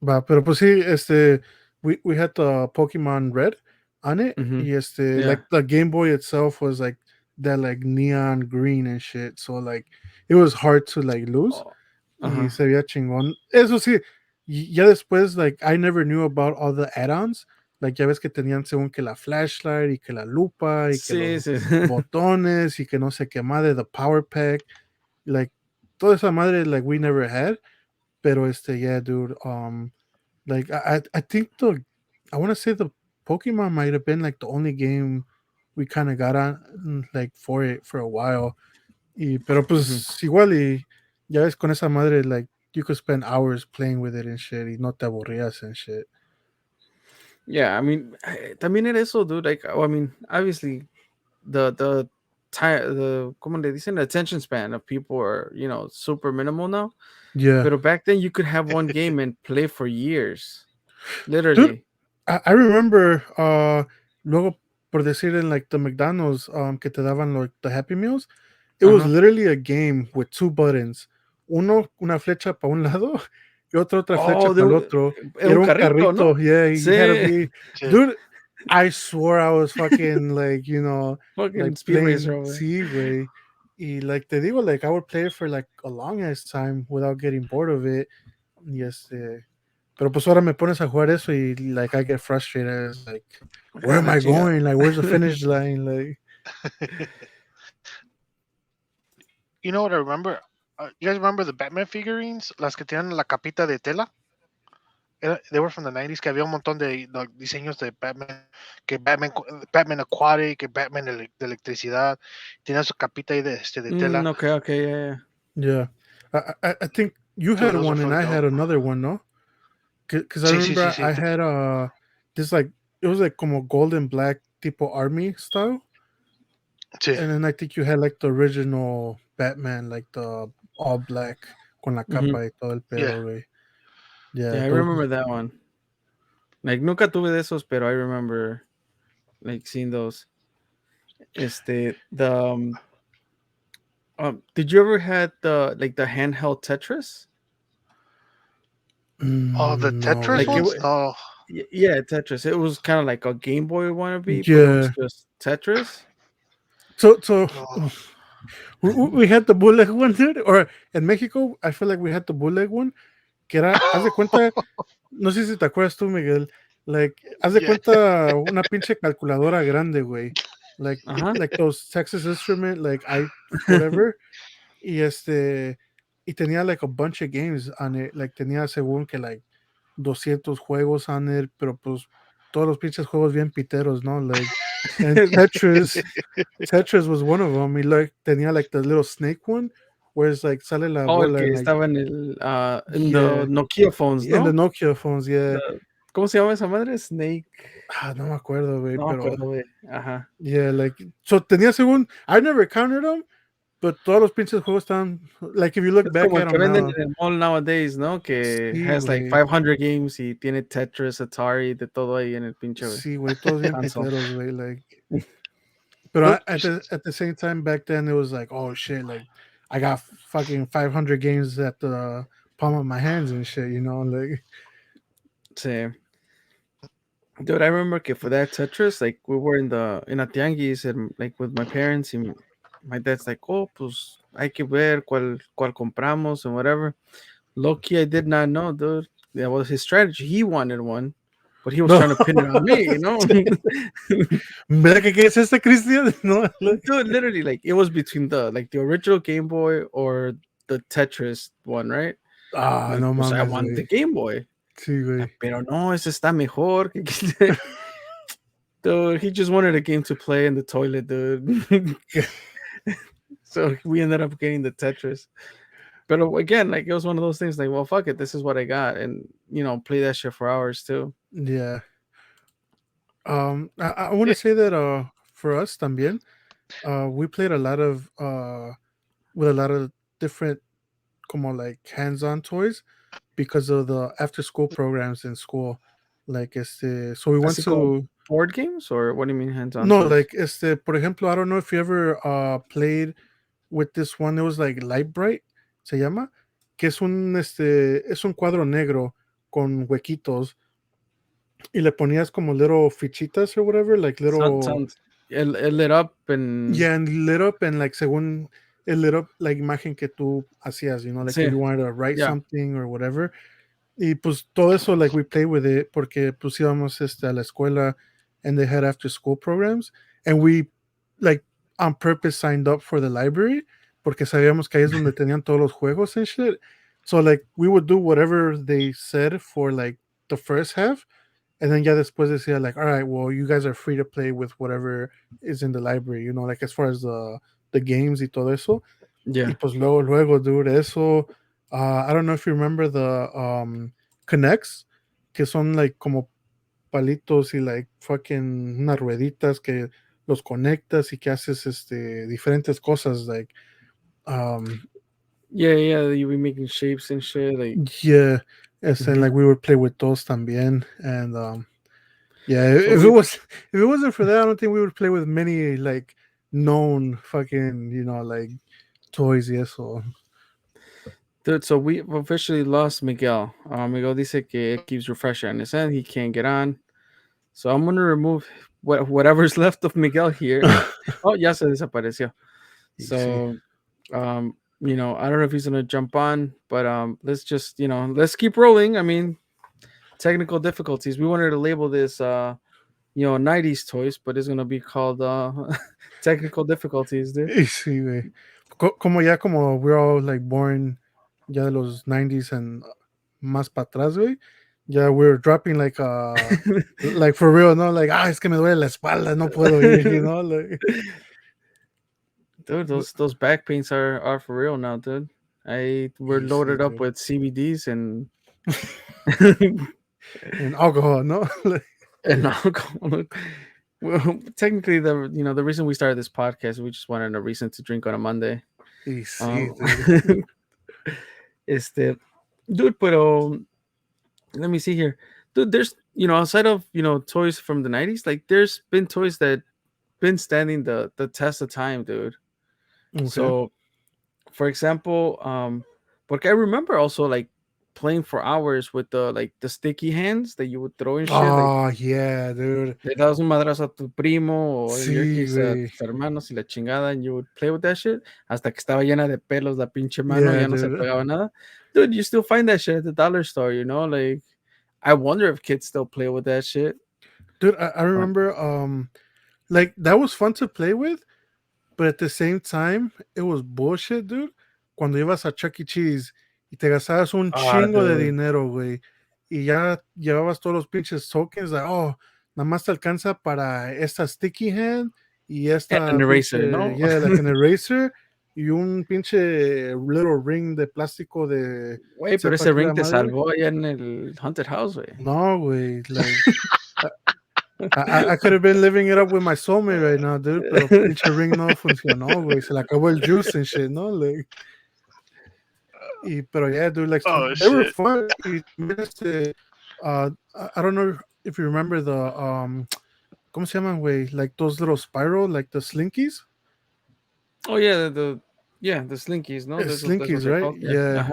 Va, pero pues sí, we had the Pokemon Red on it. Mhm. Y Yeah. like the Game Boy itself was like that like neon green and shit. So like it was hard to like lose. Oh, Y uh-huh. se veía chingón. Eso sí, ya después, like I never knew about all the add-ons. Like ya ves que tenían según que la flashlight y que la lupa y que Sí, los sí. botones y que no sé qué madre, the power pack. Like toda esa madre, like we never had. Pero yeah, dude. Like I think I want to say the Pokemon might have been like the only game we kind of got on like for it for a while. Pero pues igual y ya ves con esa madre like you could spend hours playing with it and shit y no te aburrías and shit. Yeah, I mean, también era eso, dude. Like, I mean, obviously, the time, como le dicen, the attention span of people are, super minimal now. Yeah. But back then, you could have one game and play for years, literally. Dude, I remember luego por decir en like the McDonald's que te daban like the Happy Meals, it was literally a game with two buttons. Una flecha para un lado y otra flecha para el otro. Era un carrito, ¿no? Yeah, you had to be. Sí. Dude, I swore I was fucking like, Fucking like speed playing racer over there. sí, güey. Y like te digo, like I would play it for like a long ass time without getting bored of it. Y pero pues ahora me pones a jugar eso y like I get frustrated. It's like, where am I going? Like, where's the finish line? Like, You know what I remember? You guys remember the Batman figurines? Las que tenían la capita de tela. They were from the 90s, que había un montón de diseños de Batman, que Batman Aquatic, que Batman de electricidad, tenía su capita ahí de tela. Okay, yeah. I think you had those one are and I really had dope. another one, no? Because I Sí, remember sí. I had this like it was like como gold and black tipo army style. Sí. And then I think you had like the original Batman, like the all black con la Mhm. capa y todo el Yeah. pedo, güey. Yeah, Yeah, I remember that one. Like nunca tuve de esos, pero I remember like seeing those. The did you ever had the like the handheld Tetris? Oh, the no, Tetris Like güey. ones? No. yeah, Tetris. It was kind of like a Game Boy wannabe, but it was Yeah. just Tetris. So No. we had the bootleg one, dude. Or in Mexico, I feel like we had the bootleg one. Que era, haz de cuenta, no sé si te acuerdas tú, Miguel. Like, haz de Yeah. cuenta una pinche calculadora grande, güey. Uh-huh. Like those Texas Instrument, like whatever. Y y tenía like a bunch of games on it. Like, tenía según que like 200 juegos on it, pero pues todos los pinches juegos bien piteros, ¿no? Like, and Tetris was one of them. Y like, tenía like the little snake one, where it's like sale la Oh, el bola que and like, estaba en the yeah, Nokia phones, in the ¿no? Nokia phones, yeah. The- ¿Cómo se llama esa madre? Snake. No me acuerdo, güey, No me pero acuerdo, güey. Ajá. yeah, like, so tenía según, I never counted them, but todos los pinches juegos están, like, if you look Es back como el at que them venden now, en el mall nowadays, ¿no? Que sí, has like güey, 500 games y tiene Tetris, Atari, de todo ahí en el pinche, güey. sí, güey, todos bien Console. piteros, güey, like, but Nope. at the same time back then, it was like, oh shit, like, I got fucking 500 games at the palm of my hands and shit, you know, like, Sí. Dude, I remember que for that Tetris, like we were in a tianguis and like with my parents and my dad's like, oh, pues hay que ver cuál compramos and whatever. Low-key, I did not know, dude. That was his strategy. He wanted one, but he was no, trying to pin it on me, you know? ¿verdad que qué es este, Cristian? No, like, Dude, literally, like it was between the original Game Boy or the Tetris one, right? Like, no pues I mames, want the güey, Game Boy. sí, güey. Pero no, ese está mejor. Dude, he just wanted a game to play in the toilet, dude. So we ended up getting the Tetris. But again, like it was one of those things like, well, fuck it, this is what I got. And play that shit for hours too. Yeah. I want to say that for us también, we played a lot of with a lot of different como like hands-on toys because of the after school programs in school. Like so we went Así como to board games, or what do you mean hands-on no, toys? like por ejemplo, I don't know if you ever played with this one. It was like Light Bright, se llama, que es un cuadro negro con huequitos y le ponías como little fichitas or whatever, like little. Sounds it lit up and Yeah, and lit up and like según it lit up la imagen que tú hacías, you know, like if sí, you wanted to write yeah, something or whatever. Y pues todo eso, like we play with it porque pues íbamos a la escuela and they had after school programs and we like on purpose signed up for the library porque sabíamos que ahí es donde tenían todos los juegos and shit. So like we would do whatever they said for like the first half. And then ya después decía like, all right, well, you guys are free to play with whatever is in the library, you know, like as far as the games y todo eso. yeah. Y pues luego, dude, eso, I don't know if you remember the Connects, que son like como palitos y like fucking unas rueditas que los conectas y que haces diferentes cosas, like, um, Yeah, you be making shapes and shit. Like, yeah, and mhm. like we would play with those también, and yeah, So if we, it wasn't for that, I don't think we would play with many like known fucking like toys. Yes, or dude, so we officially lost Miguel. Miguel dice que it keeps refreshing on his end. He can't get on. So I'm gonna remove whatever's left of Miguel here. Oh, ya se desapareció. see. So, I don't know if he's gonna jump on, but let's just let's keep rolling. I mean, technical difficulties. We wanted to label this 90s toys, but it's gonna be called technical difficulties, dude. Sí, güey. Como ya como we're all like born ya de los 90s and más para atrás, güey. Ya we're dropping like like for real, no, like es que me duele la espalda, no puedo ir, you know, like Dude, those back pains are for real now, dude. We're sí, loaded up dude. with CBDs and And alcohol, no, like, and alcohol. Well, technically, the reason we started this podcast, we just wanted a reason to drink on a Monday. Y sí, Um, dude. este, dude, pero let me see here, dude. There's outside of toys from the '90s, like there's been toys that been standing the test of time, dude. Okay. So, for example, porque I remember also like playing for hours with the sticky hands that you would throw and shit, like Oh, yeah, dude. le dabas un madrazo a tu primo o in your Sí, case a güey. tus hermanos y la chingada, and you would play with that shit hasta que estaba llena de pelos la pinche mano, Yeah, ya no se dude. pegaba nada. Dude, you still find that shit at the dollar store, like I wonder if kids still play with that shit. Dude, I But, remember, like, that was fun to play with, but at the same time, it was bullshit, dude. Cuando ibas a Chuck E. Cheese y te gastabas un chingo de dude. dinero, güey, y ya llevabas todos los pinches tokens, like, oh, nada más te alcanza para esta sticky hand y And esta an eraser, pinche, no? yeah, like an eraser y un pinche little ring de plástico de Güey, pero sepa ese qué ring la te madre. salvó allá en el Haunted House, güey. No, güey, like, I could have been living it up with my soulmate right now, dude, pero pinche ring no funcionó, güey. Se le acabó el juice and shit, ¿no? Like, pero yeah, dude, like, Oh they were shit. fun. Y también I don't know if you remember ¿cómo se llaman, güey? Like those little spiral, like the slinkies? Oh yeah, the slinkies, no? That's what Slinkies, they're right? called. Yeah. Yeah.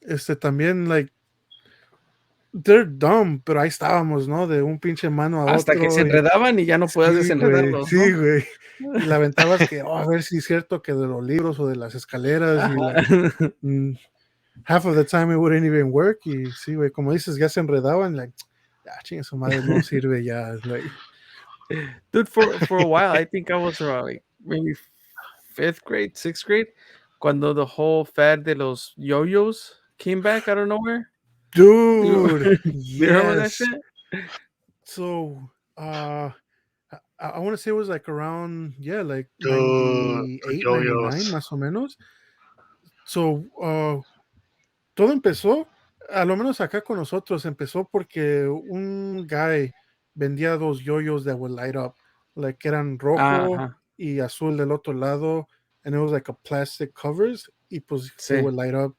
Ajá. También, like, they're dumb, pero ahí estábamos, ¿no? De un pinche mano a Hasta que se otro y enredaban y ya no podías desenredarlos, sí, ¿no? güey. Y la aventabas que, a ver si es cierto que de los libros o de las escaleras y, Ajá. like, mm, half of the time it wouldn't even work y sí, güey, como dices, ya se enredaban, like, ah, chinga su madre, no sirve ya, like, Dude, for a while, I think I was around like maybe fifth grade, sixth grade, cuando the whole fad de los yo-yos came back out of nowhere. Do dude, you, do you remember that yes. shit? So, I want to say it was like around, yeah, like Dude, the 98, 99, yo-yos. más o menos. So, todo empezó, a lo menos acá con nosotros, empezó porque un guy vendía dos yoyos that would light up, like eran rojo Ajá, y azul del otro lado, and it was like a plastic covers, y pues they sí. would light up.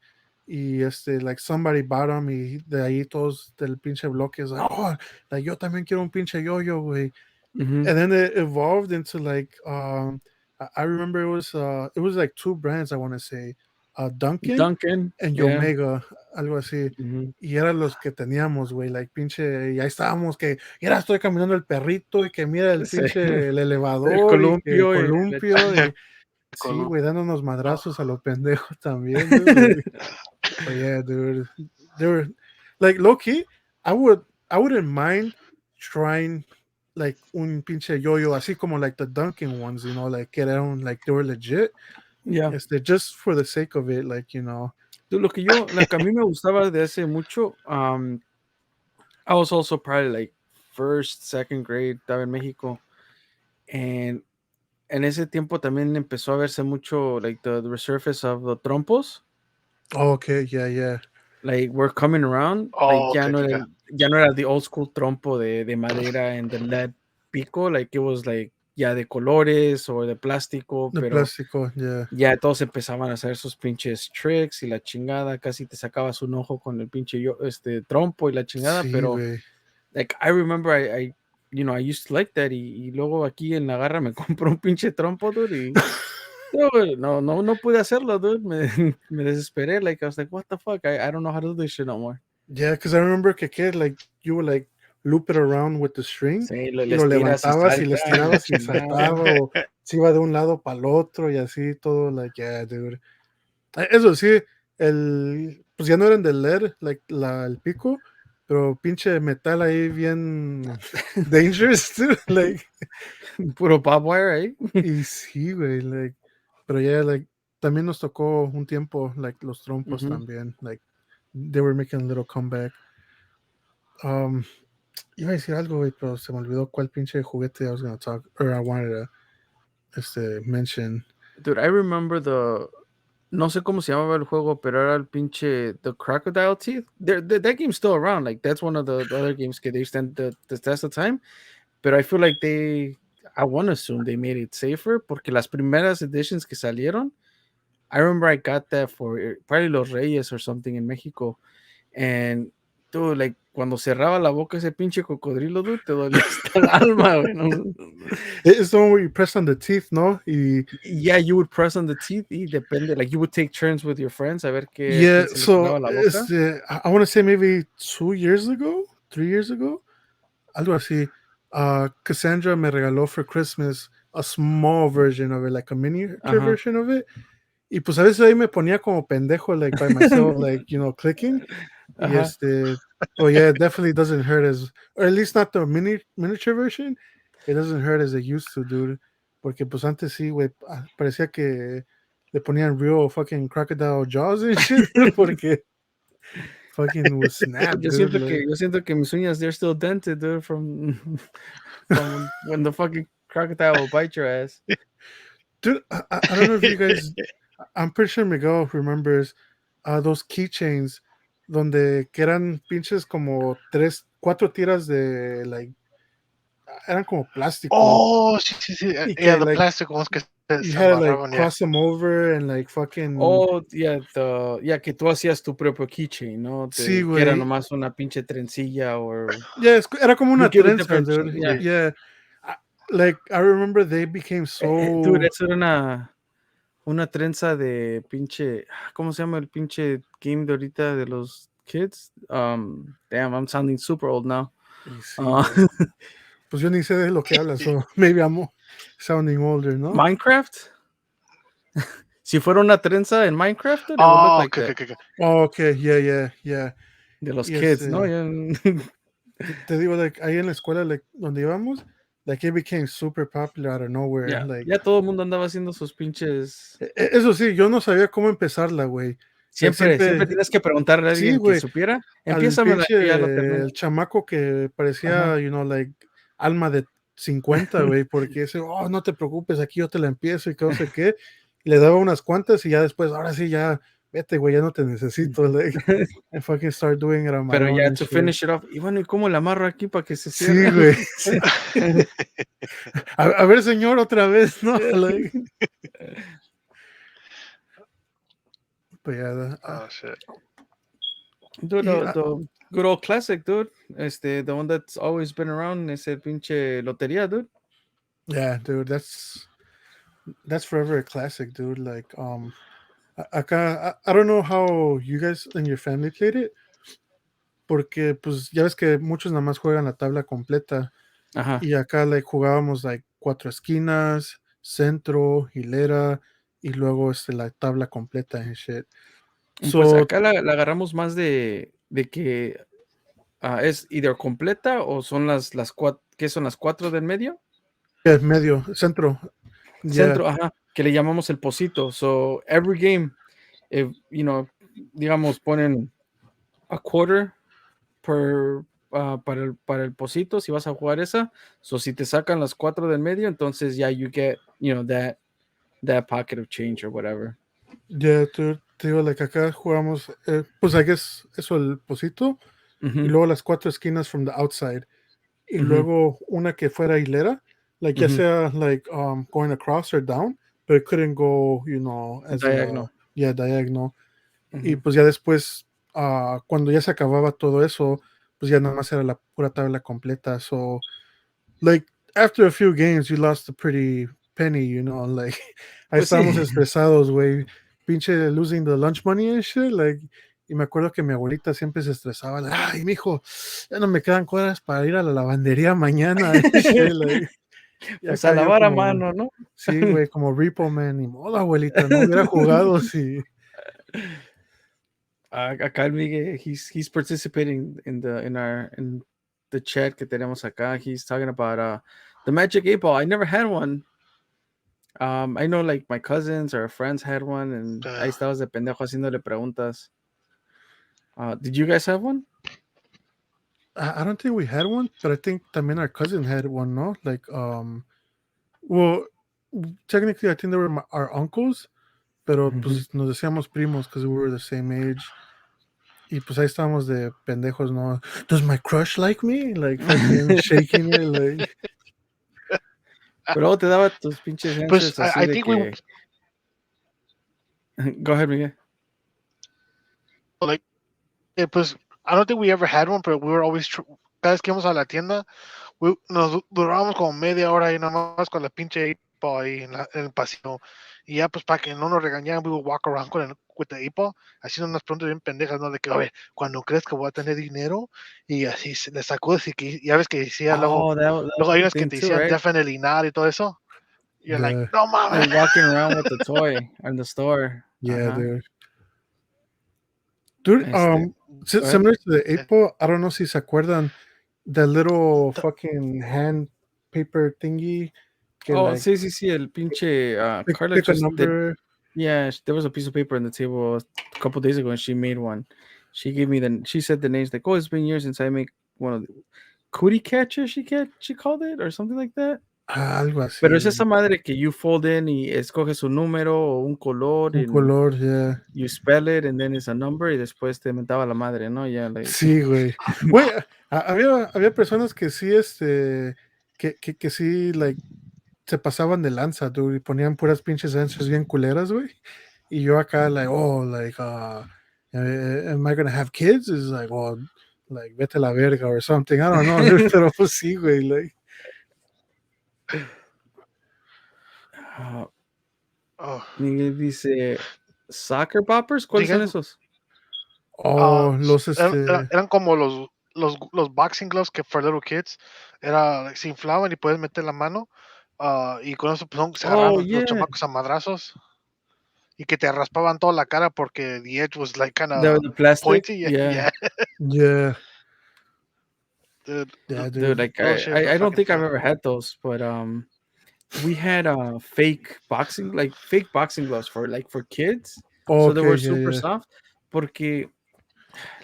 Y like somebody bought them, y de ahí todos del pinche bloque es like, oh, like yo también quiero un pinche yoyo, güey. Mm-hmm. And then it evolved into like, I remember it was like two brands, I want to say, Dunkin' Duncan, en yeah. Omega, algo así. Mm-hmm. Y eran los que teníamos, güey, like pinche, y ahí estábamos que, mira, estoy caminando el perrito y que mira el Sí. pinche, el El elevador y que el columpio y la columpio y sí, Colo- güey, dándonos oh, madrazos a lo pendejo también, dude. Like, but yeah, dude, they were, like, low key, I wouldn't mind trying like un pinche yo-yo, así como like the Dunkin' ones, like que eran, like they were legit. Yeah. Just for the sake of it, like, Dude, lo que a mí me gustaba de hace mucho, I was also probably like first, second grade, estaba en México. And en ese tiempo también empezó a verse mucho like the resurface of the trompos. oh, okay, yeah. Like we're coming around. Like oh, okay, okay. ya no era the old school trompo de madera and the lead pico. Like it was like ya de colores o de plástico, The pero plástico, yeah. ya todos empezaban a hacer sus pinches tricks y la chingada, casi te sacabas un ojo con el pinche trompo y la chingada, Sí, pero güey. like I remember I used to like that y luego aquí en la garra me compró un pinche trompo, dude, y no, güey, no pude hacerlo, dude, me desesperé, like I was like, what the fuck, I don't know how to do this shit no more. Yeah, because I remember que like you would like loop it around with the string Sí, y les lo tiras y levantabas y les salta y la tirabas y chingada. saltaba o se iba de un lado para el otro y así todo, like, yeah, dude. Eso sí, pues ya no eran de lead, like el pico, pero pinche metal ahí bien dangerous, dude, like, Puro pop wire ahí. y sí, güey, like, pero ya, like, también nos tocó un tiempo, like, los trompos Ujú. también, like, they were making a little comeback. Iba a decir algo, güey, pero se me olvidó cuál pinche juguete I was gonna talk, or I wanted to, mention. Dude, I remember no sé cómo se llamaba el juego, pero era el pinche The Crocodile Teeth. That game's still around. Like that's one of the other games que they stand the test of time. But I feel like I want to assume they made it safer porque las primeras editions que salieron, I remember I got that for probably Los Reyes or something in Mexico. And dude, like cuando cerraba la boca ese pinche cocodrilo, dude, te dolía hasta el alma, güey. No? It's the one where you press on the teeth, ¿no? Yeah, you would press on the teeth y depende, like you would take turns with your friends a ver Yeah, quién se le so cerraba la boca. I want to say maybe 2 years ago, 3 years ago, algo así. Cassandra me regaló for Christmas a small version of it, like a miniature version of it. Y pues a veces ahí me ponía como pendejo, like by myself, like, you know, clicking. Y oh yeah, it definitely doesn't hurt or at least not the miniature version. It doesn't hurt as it used to, dude. Porque pues antes sí, güey, parecía que le ponían real fucking crocodile jaws and shit, porque fucking was snap, Yo dude. siento que mis uñas, they're still dented, dude, from when the fucking crocodile will bite your ass. Dude, I don't know if you guys, I'm pretty sure Miguel remembers those keychains donde que eran pinches como 4 tiras de, like, eran como plástico. Oh, sí. Yeah, the like, plastic ones que you se had to like amarraban, cross them over and like fucking. Oh, yeah, que tú hacías tu propio keychain, ¿no? Sí, Que era güey. nomás una pinche trencilla or... Yeah, era como una give it trenza, different dude. shape, Yeah. Like, I remember they became so... Dude, eso era una trenza de pinche... ¿Cómo se llama el pinche game de ahorita de los kids? Damn, I'm sounding super old now. Sí, pues yo ni sé de lo que hablas, so maybe I'm sounding older, ¿no? Minecraft? Si fuera una trenza en Minecraft, it would look like that. Okay. Oh, okay, yeah. De los kids, ¿no? Te digo, like, ahí en la escuela, like, donde íbamos, like, it became super popular out of nowhere. Yeah. Like, Ya todo el mundo andaba haciendo sus pinches... Eso sí, yo no sabía cómo empezarla, güey. Siempre tienes que preguntarle a alguien que supiera. Empiézame ya lo termino. El chamaco que parecía, you know, like, alma de 50, güey, porque ese, oh, no te preocupes, aquí yo te la empiezo y que no sé qué. Le daba unas cuantas y ya después, ahora sí, ya, vete, güey, ya no te necesito. Like, I fucking start doing it on my Pero own. ya, to finish it off. Y bueno, ¿y cómo la amarro aquí para que se Sí, cierre? güey. Sí. A ver, señor, otra vez, ¿no? Like, but yeah, Oh, shit. Dude, the good old classic, dude. The one that's always been around is el pinche lotería, dude. yeah, dude, that's forever a classic, dude. Like, acá, I don't know how you guys and your family played it, porque pues ya ves que muchos nada más juegan la tabla completa. Ajá. Y acá like jugábamos like 4 esquinas, centro, hilera y luego la tabla completa and shit. Pues acá la agarramos más de que es either completa o son las cuatro, ¿qué son las 4 del medio? Medio, centro. Centro, ajá, que le llamamos el pocito. So every game, if, you know, digamos, ponen a quarter para el pocito, si vas a jugar esa. So si te sacan las 4 del medio, entonces ya you get, you know, that pocket of change or whatever. Yeah, te digo, like acá jugamos, pues I guess eso el pocito, y luego las 4 esquinas from the outside, y luego una que fuera hilera, like ya sea like going across or down, but it couldn't go, you know, as diagonal. Diagonal. Y pues ya después, cuando ya se acababa todo eso, pues ya nada más era la pura tabla completa. So, like, after a few games, you lost a pretty penny, you know, like, ahí Pues estábamos sí. estresados, güey, pinche losing the lunch money and shit, like, y me acuerdo que mi abuelita siempre se estresaba, like, ay, mijo, ya no me quedan cuadras para ir a la lavandería mañana, and shit, like, pues a lavar a mano, ¿no? Sí, güey, como Repo Man, ni modo, abuelita, no hubiera jugado, sí. Acá el Miguel, he's participating in the chat que tenemos acá. He's talking about the Magic 8 Ball. I never had one. I know like my cousins or friends had one, and ahí estabas de pendejo haciéndole preguntas. Did you guys have one? I don't think we had one, but I think también our cousin had one, no? Like, well, technically I think they were our uncles, pero pues nos decíamos primos because we were the same age. Y pues ahí estábamos de pendejos, ¿no? Does my crush like me? Like fucking shaking it, like. Pero luego te daba tus pinches Pues answers así I de think we que. Go ahead, Miguel. like pues I don't think we ever had one, but we were always cada vez que íbamos a la tienda, nos durábamos como media hora ahí nomás con la pinche 8 ball ahí en el pasillo. Y ya pues para que no nos regañaran, we would walk around with the 8 ball, haciendo unas preguntas bien pendejas, ¿no? De que, a ver, cuando crees que voy a tener dinero, y así le sacudes y que ya ves que decía Oh, that was luego hay the unas que thing te too, decían right? definitely not y todo eso. You're like, Yeah, no mames. Like walking around with the toy in the store. yeah, Ajá. dude. Go ahead. Similar to the 8 ball, I don't know si se acuerdan the little fucking hand paper thingy. Que Oh, like sí, sí, sí, el pinche Carla pick a just did. number. Yeah, there was a piece of paper on the table a couple days ago, and she made one. She gave me she said the names like, oh, it's been years since I make one of the cootie catcher. She called it or something like that. Algo así. Pero es esa madre que you fold in y escoges un número o un color Un y color, yeah. you spell it and then it's a number y después te mentaba la madre, ¿no? Ya like. Sí, güey. Güey, había personas que sí, que sí, like, se pasaban de lanza, dude, y ponían puras pinches answers bien culeras, güey. Y yo acá, like, oh, like, am I gonna have kids? Is like, oh, like, vete a la verga or something. I don't know, dude, pero pues sí, güey, like. Miguel dice, Socker Boppers, ¿cuáles son esos? Oh, los, eran como los boxing gloves que for little kids se inflaban y puedes meter la mano y con eso pues, se agarraban los chamacos a madrazos y que te raspaban toda la cara porque the edge was like kind of the plastic pointy. Yeah. Dude, like I don't think I've ever had those, but we had fake boxing gloves for kids. So they were super soft. Porque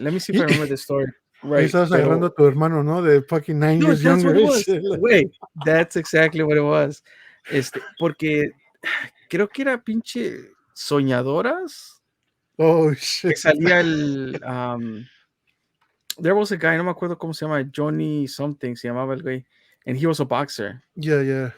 let me see if I remember this story. Right. Ahí estabas agarrando a tu hermano, ¿no? De fucking 9 years that's younger. What it was. Wait, that's exactly what it was. Porque creo que era pinche soñadoras. Oh shit. Que salía el there was a guy, no me acuerdo cómo se llama, Johnny something se llamaba el güey, and he was a boxer. Yeah.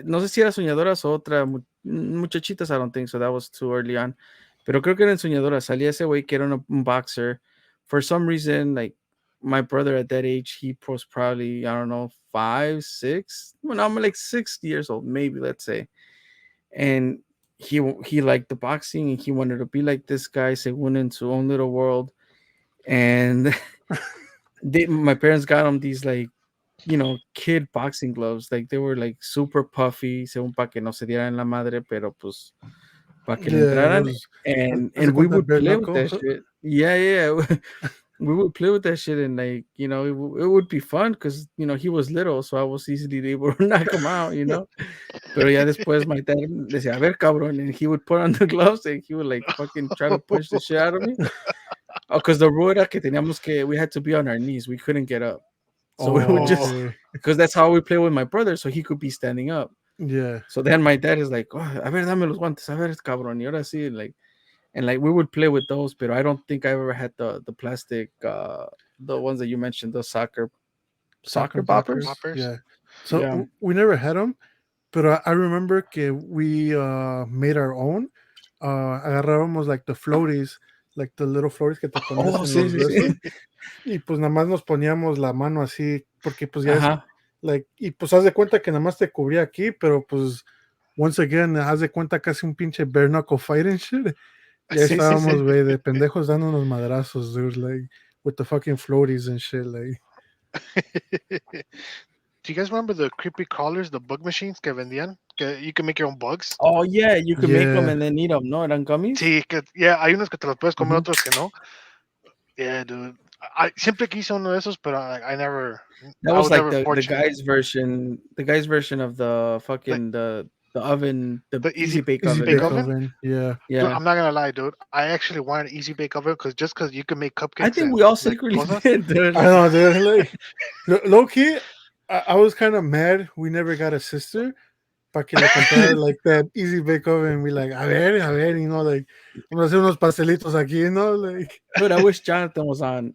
No sé si era soñadoras o otra muchachitas, I don't think so, that was too early on. Pero creo que eran soñadoras. Salía ese güey que era un boxer. For some reason, like my brother at that age, he was probably, I don't know, 5, 6. Well, I'm like 6 years old, maybe, let's say. And he liked the boxing and he wanted to be like this guy, según in su own little world. And my parents got him these like, kid boxing gloves. Like they were like super puffy, según para que no se dieran la madre, pero pues para que le entraran. And we would play with that shit. Yeah. We would play with that shit and like, it would be fun because, he was little, so I was easily able to knock him out, Pero ya después my dad decía, a ver, cabrón, and he would put on the gloves and he would like fucking try to push the shit out of me. Oh, because the rule era que teníamos we had to be on our knees. We couldn't get up. So we would just, because that's how we play with my brother, so he could be standing up. Yeah. So then my dad is like, oh, a ver, dame los guantes, a ver, cabrón. Y ahora sí, and we would play with those, but I don't think I ever had the plastic, the ones that you mentioned, the Socker Boppers. Yeah. So we never had them, but I remember que we made our own. Agarrábamos like the floaties, like the little floaties que te ponías en los besos. Y pues nada más nos poníamos la mano así, porque pues ya es, like, y pues haz de cuenta que nada más te cubría aquí, pero pues once again, haz de cuenta casi un pinche bare knuckle fight and shit. Ya estábamos, güey, de pendejos dándonos madrazos, dude, like, with the fucking floaties and shit, like. Do you guys remember the creepy crawlers, the bug machines que vendían? Que you can make your own bugs. Oh, yeah, you can make them and then eat them, ¿no? ¿Eran gummies? Sí, hay unos que te los puedes comer, otros que no. Yeah, dude. I siempre quise uno de esos, pero I never. That was like the guy's version of the fucking the oven, the easy bake oven. Yeah. Dude, I'm not gonna lie, dude. I actually wanted an easy bake oven because you can make cupcakes. I think we all secretly did, dude. I know, dude. Like, low key, I was kind of mad we never got a sister. Para que le comprara like that easy bake oven and be like, a ver, like, vamos a hacer unos pastelitos aquí, like. But I wish Jonathan was on,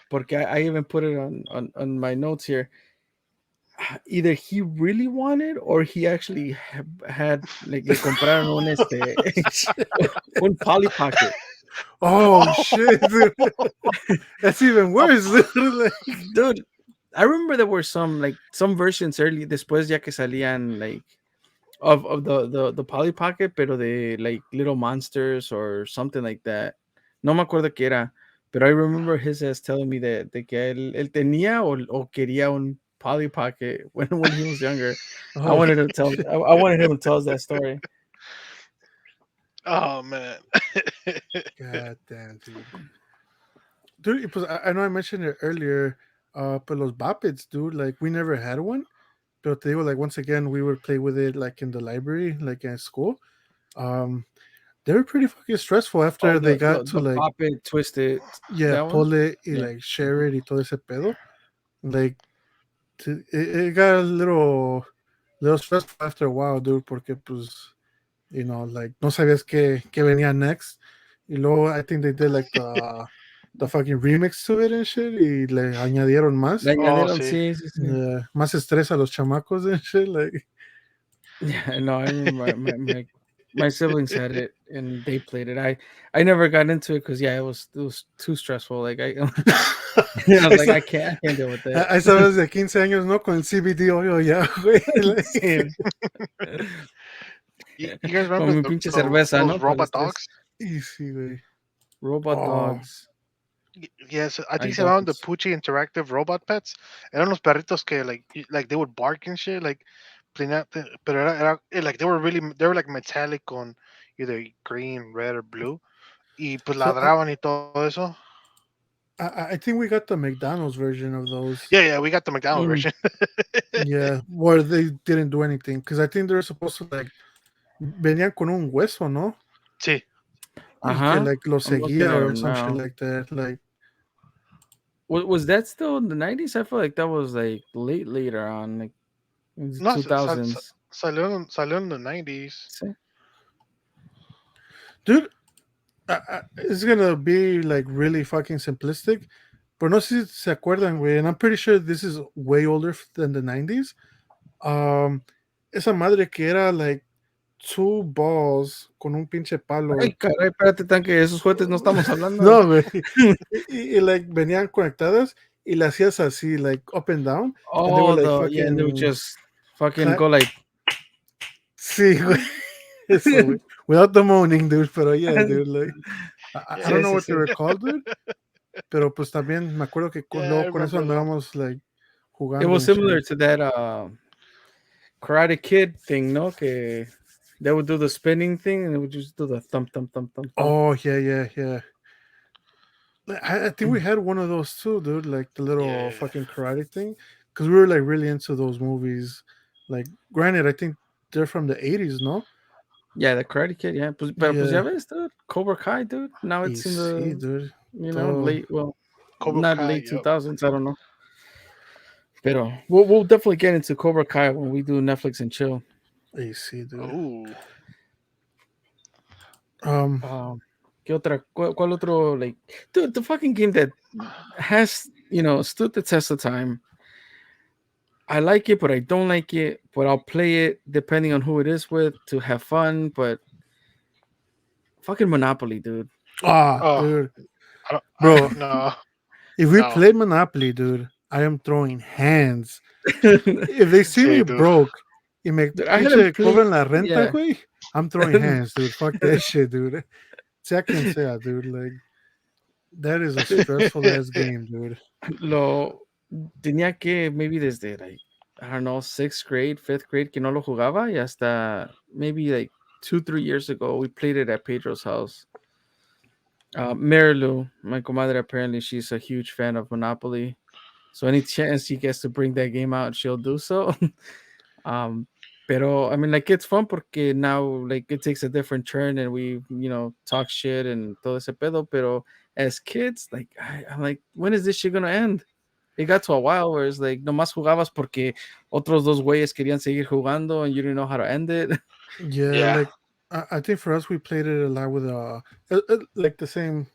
porque I even put it on my notes here. either he really wanted or he actually had like le compraron un un Polly Pocket. Oh shit, dude. That's even worse, dude. Like, Dude, I remember there were some versions early después ya que salían like of the Polly Pocket, pero de like little monsters or something like that. No me acuerdo qué era, pero I remember his ass telling me that de que él tenía o quería un Polly Pocket when he was younger. oh shit. I wanted him to tell us that story. Oh man. God damn, dude. Dude, pues, I know I mentioned it earlier, but los Boppets, dude, like we never had one. But they were like once again we would play with it like in the library, like at school. Um, they were pretty fucking stressful Oh, after they got to the like pop it, twist it, yeah, that one. pull it y Yeah. like share it y todo ese pedo. Like it got a little stressful after a while, dude, porque pues like no sabías que venía next. Y luego I think they did like the fucking remix to it and shit y le añadieron Le más. Oh, añadieron, sí. sí, sí, sí. Más estrés a los chamacos and shit. Like, Yeah, no, I remember my siblings had it and they played it. I never got into it because yeah, it was too stressful. Like I, I was like, esa, I can't deal with that. a esa vez de 15 años, ¿no? Con el CBD, obvio, ya, güey. Like, Sí, You guys con remember mi pinche the cerveza, those ¿no? Para el robot estrés. dogs? y sí, güey. Robot Oh, dogs. Yes, I think se llamaban the iDogs. Poochie Interactive Robot Pets. Eran los perritos que like they would bark and shit, like pero like they were like metallic on either green, red, or blue. Y pues so ladraban y todo eso. I think we got the McDonald's version of those. Yeah, we got the McDonald's Mm, version. Yeah, where they didn't do anything. Because I think they're supposed to, like, venían con un hueso, ¿no? Sí. Y que, uh-huh. like, lo I'm looking seguía at or them some shit now. like that. Like, Was that still in the 90s? I feel like that was like later on, like in the No, 2000s. salió en the 90s. Sí. dude, it's gonna be, like, really fucking simplistic. But no sé si se acuerdan, güey. And I'm pretty sure this is way older than the 90s. Um, esa madre que era, like, two balls con un pinche Ay, palo. caray, espérate, tanque, esos juguetes no estamos hablando. No, güey. Like, venían conectadas y le hacías así, like, up and down. And they were, Oh, like, yeah, and they would fucking... just fucking go like, Sí, güey. Eso, güey. Without the moaning, dude. Pero yeah, dude. Like, I don't sí, know sí, what they sí. were called, dude. Pero pues también me acuerdo que Yeah, I luego con eso remember those. andábamos, like, It jugando was and shit. similar to that Karate Kid thing, no? Que they would do the spinning thing and it would just do the thump, thump, thump, thump, thump. Oh, yeah. Like, I think we had one of those too, dude. Like the little Yeah. fucking karate thing. Because we were, like, really into those movies. Like, granted, I think they're from the 80s, no? Yeah, the Karate Kid, yeah. Pero pues ya Yeah. ves, dude. Cobra Kai, dude. Now Y it's in sí, the, dude. Todo. late, well, Cobra not Kai, late yep. 2000s, I don't know. Pero we'll definitely get into Cobra Kai when we do Netflix and chill. Y sí, dude. Ooh. Um, ¿Qué otra? ¿Cuál otro? Like, dude, the fucking game that has, stood the test of time. I like it, but I don't like it. But I'll play it depending on who it is with to have fun. But fucking Monopoly, dude. Oh, dude. I Bro, no, if we no. play Monopoly, dude, I am throwing hands. If they see me Sí, dude. broke y me Dude, I pinche hadn't played. cobran la renta, Yeah. güey, I'm throwing hands, dude. Fuck that shit, dude. Sea quien sea, dude. Like, that is a stressful ass game, dude. Lo tenía que maybe desde like I don't know 6th grade, 5th grade que no lo jugaba y hasta maybe like 2-3 years ago we played it at Pedro's house. Marilu, my comadre, apparently she's a huge fan of Monopoly. So any chance she gets to bring that game out, she'll do so. um, pero I mean, like it's fun porque now like it takes a different turn and we talk shit and todo ese pedo. Pero as kids, like I'm like, when is this shit gonna end? It got to a while where it's like nomás jugabas porque otros dos güeyes querían seguir jugando and you didn't know how to end it. Yeah, Yeah. like, I think for us, we played it a lot with, like the same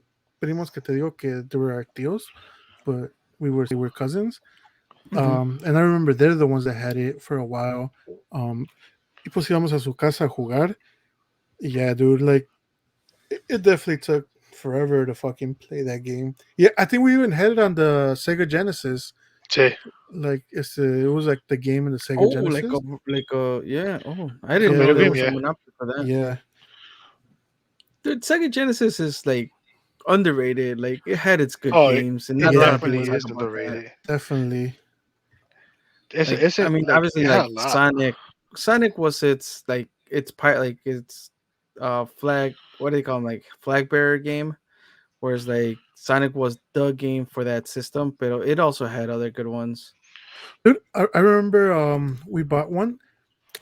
primos que te digo que they were like tíos, but we were cousins. Mhm. And I remember they're the ones that had it for a while. Y pues íbamos a su casa a jugar. Yeah, dude, like it definitely took forever to fucking play that game. Yeah, I think we even had it on the Sega Genesis. Sí. Like it was like the game in the Sega Oh, Genesis. yeah. Oh, I Like a didn't Yeah, know video there game, was a yeah. monopoly for that. yeah, Dude, Sega Genesis is like underrated. Like it had its good Oh, games, and it not a lot of people definitely yeah, talk is about that. underrated. definitely. Like, It's I mean, like obviously, it had like a lot. Sonic was its like its like its flag. What do they call them? Like flag bearer game. Whereas like Sonic was the game for that system, but it also had other good ones. Dude, I remember we bought one.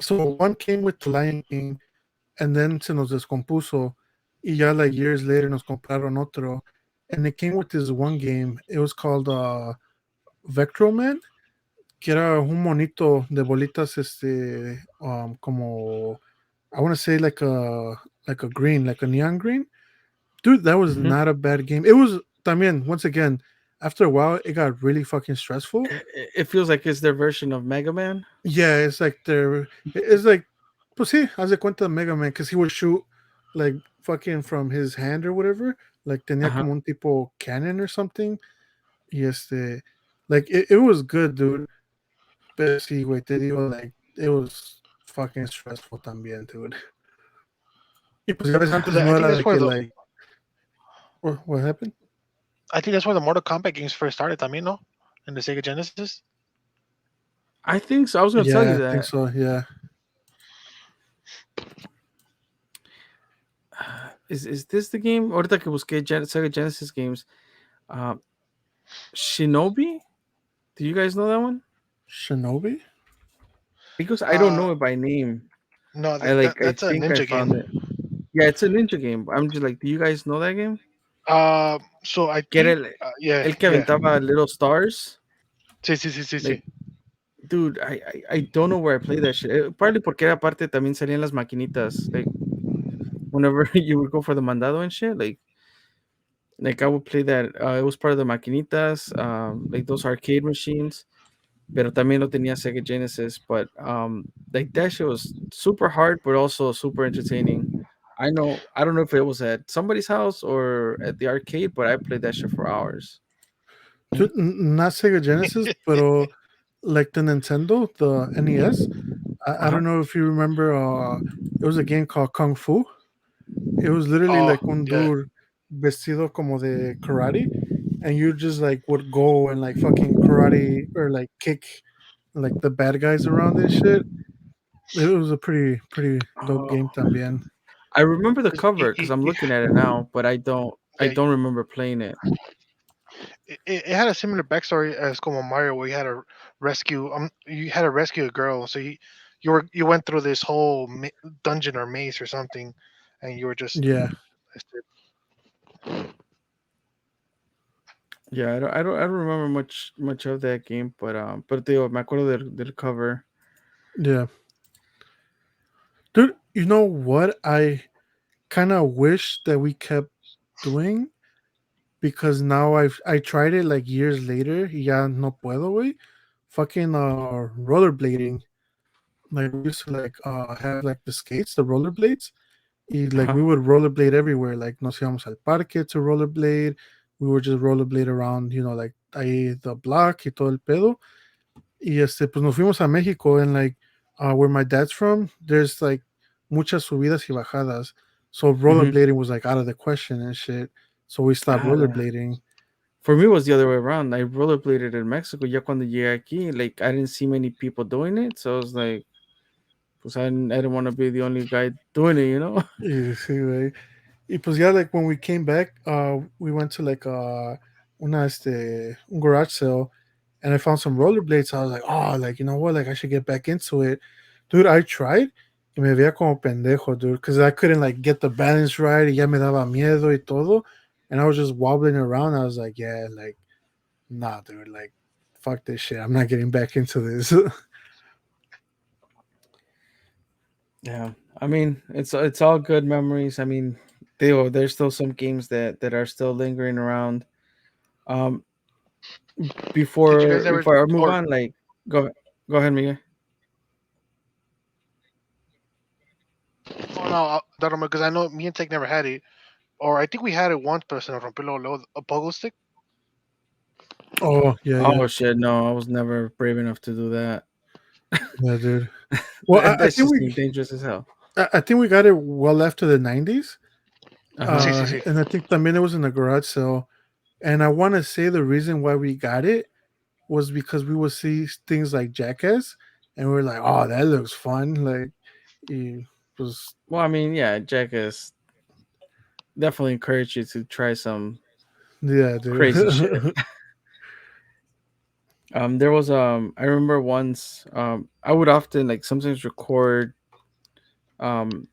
So one came with the Lion King, and then se nos descompuso. Y ya like years later nos compraron otro, and it came with this one game. It was called Vectroman, que era un monito de bolitas, como I want to say like a green, like a neon green. Dude, that was Mhm. not a bad game. It was también once again after a while it got really fucking stressful. It feels like it's their version of Mega Man. Yeah, it's like it's like, pues sí, haz de cuenta Mega Man, because he would shoot like fucking from his hand or whatever. Like tenía Uh-huh. como un tipo cannon or something. Y like it was good, dude. Pero sí, güey, te digo, like, it was fucking stressful también, dude. Y pues ya ves, antes Because no I think era that's de where que, the like, what happened? I think that's where the Mortal Kombat games first started. También, no, in the Sega Genesis. I think so. I was gonna tell Yeah, you I think that. so, yeah. Is this the game? Ahorita que busqué Sega Genesis games. Uh, Shinobi? Do you guys know that one? Shinobi? Because I don't Uh, know it by name. no, I that's a think I ninja found it. game. Yeah, it's a ninja game. I'm just like, do you guys know that game? So I Que era think, yeah, el que yeah. aventaba little stars. Sí, sí, sí, sí, Like, sí. dude, I don't know where I played that shit. Partly porque era parte también salían las maquinitas. Like, whenever you would go for the mandado and shit, like I would play that. It was part of the maquinitas, like those arcade machines. Pero también lo tenía Sega Genesis. But like that shit was super hard, but also super entertaining. I don't know if it was at somebody's house or at the arcade, but I played that shit for hours. Dude, not Sega Genesis, pero like the Nintendo, the NES. I Uh-huh. don't know if you remember. It was a game called Kung Fu. It was literally Oh, like un yeah. dude vestido como de karate, and you just like would go and like fucking karate or like kick like the bad guys around and shit. It was a pretty dope Oh, game también. I remember the 'Cause cover because I'm looking at it now, but I yeah, don't remember playing it. it had a similar backstory as como Mario, where you had to rescue a girl. So you went through this whole dungeon or maze or something, and you were just Yeah, Yeah, I don't remember much of that game, but te digo, me acuerdo del cover. yeah, dude. You know what? I kind of wish that we kept doing, because now I tried it like years later. Ya no puedo, güey. Fucking rollerblading. Like we used to like have like the skates, the rollerblades. Y like Uh-huh. we would rollerblade everywhere. Like nos íbamos al parque to rollerblade. We would just rollerblade around, like ahí the block y todo el pedo. Y pues nos fuimos a México, and like where my dad's from, there's like muchas subidas y bajadas. So Hmm. rollerblading was like out of the question and shit. So we stopped rollerblading. For me, it was the other way around. I rollerbladed in Mexico. Ya cuando llegué aquí, like I didn't see many people doing it, so I was like, pues I didn't want to be the only guy doing it, you know? Y, sí, güey. Y pues yeah, like when we came back, we went to like un garage sale, and I found some rollerblades. I was like, oh, like, you know what, like I should get back into it, dude. I tried, y me veía como pendejo, dude, because I couldn't like get the balance right. Y ya me daba miedo y todo, and I was just wobbling around. I was like, yeah, like, nah, dude, like, fuck this shit. I'm not getting back into this. Yeah. I mean, it's all good memories. I mean, there's still some games that are still lingering around. Um, Did you guys ever before I move or on, like go ahead, Miguel. oh no, I don't remember because I know me and Tech never had it, or I think we had it once, pero se nos rompió luego, a pogo stick. Oh yeah, yeah, Oh shit, no, I was never brave enough to do that. yeah, dude. Well, That's just dangerous as hell. I think we got it well after the 90s. Uh-huh. Sí, sí, sí. And I think también it was in a garage sale. And I want to say the reason why we got it was because we would see things like Jackass, and we were like, "Oh, that looks fun!" Like, it was, Well, I mean, yeah, Jackass definitely encourage you to try some yeah, dude. crazy shit. There was I remember once I would often like sometimes record um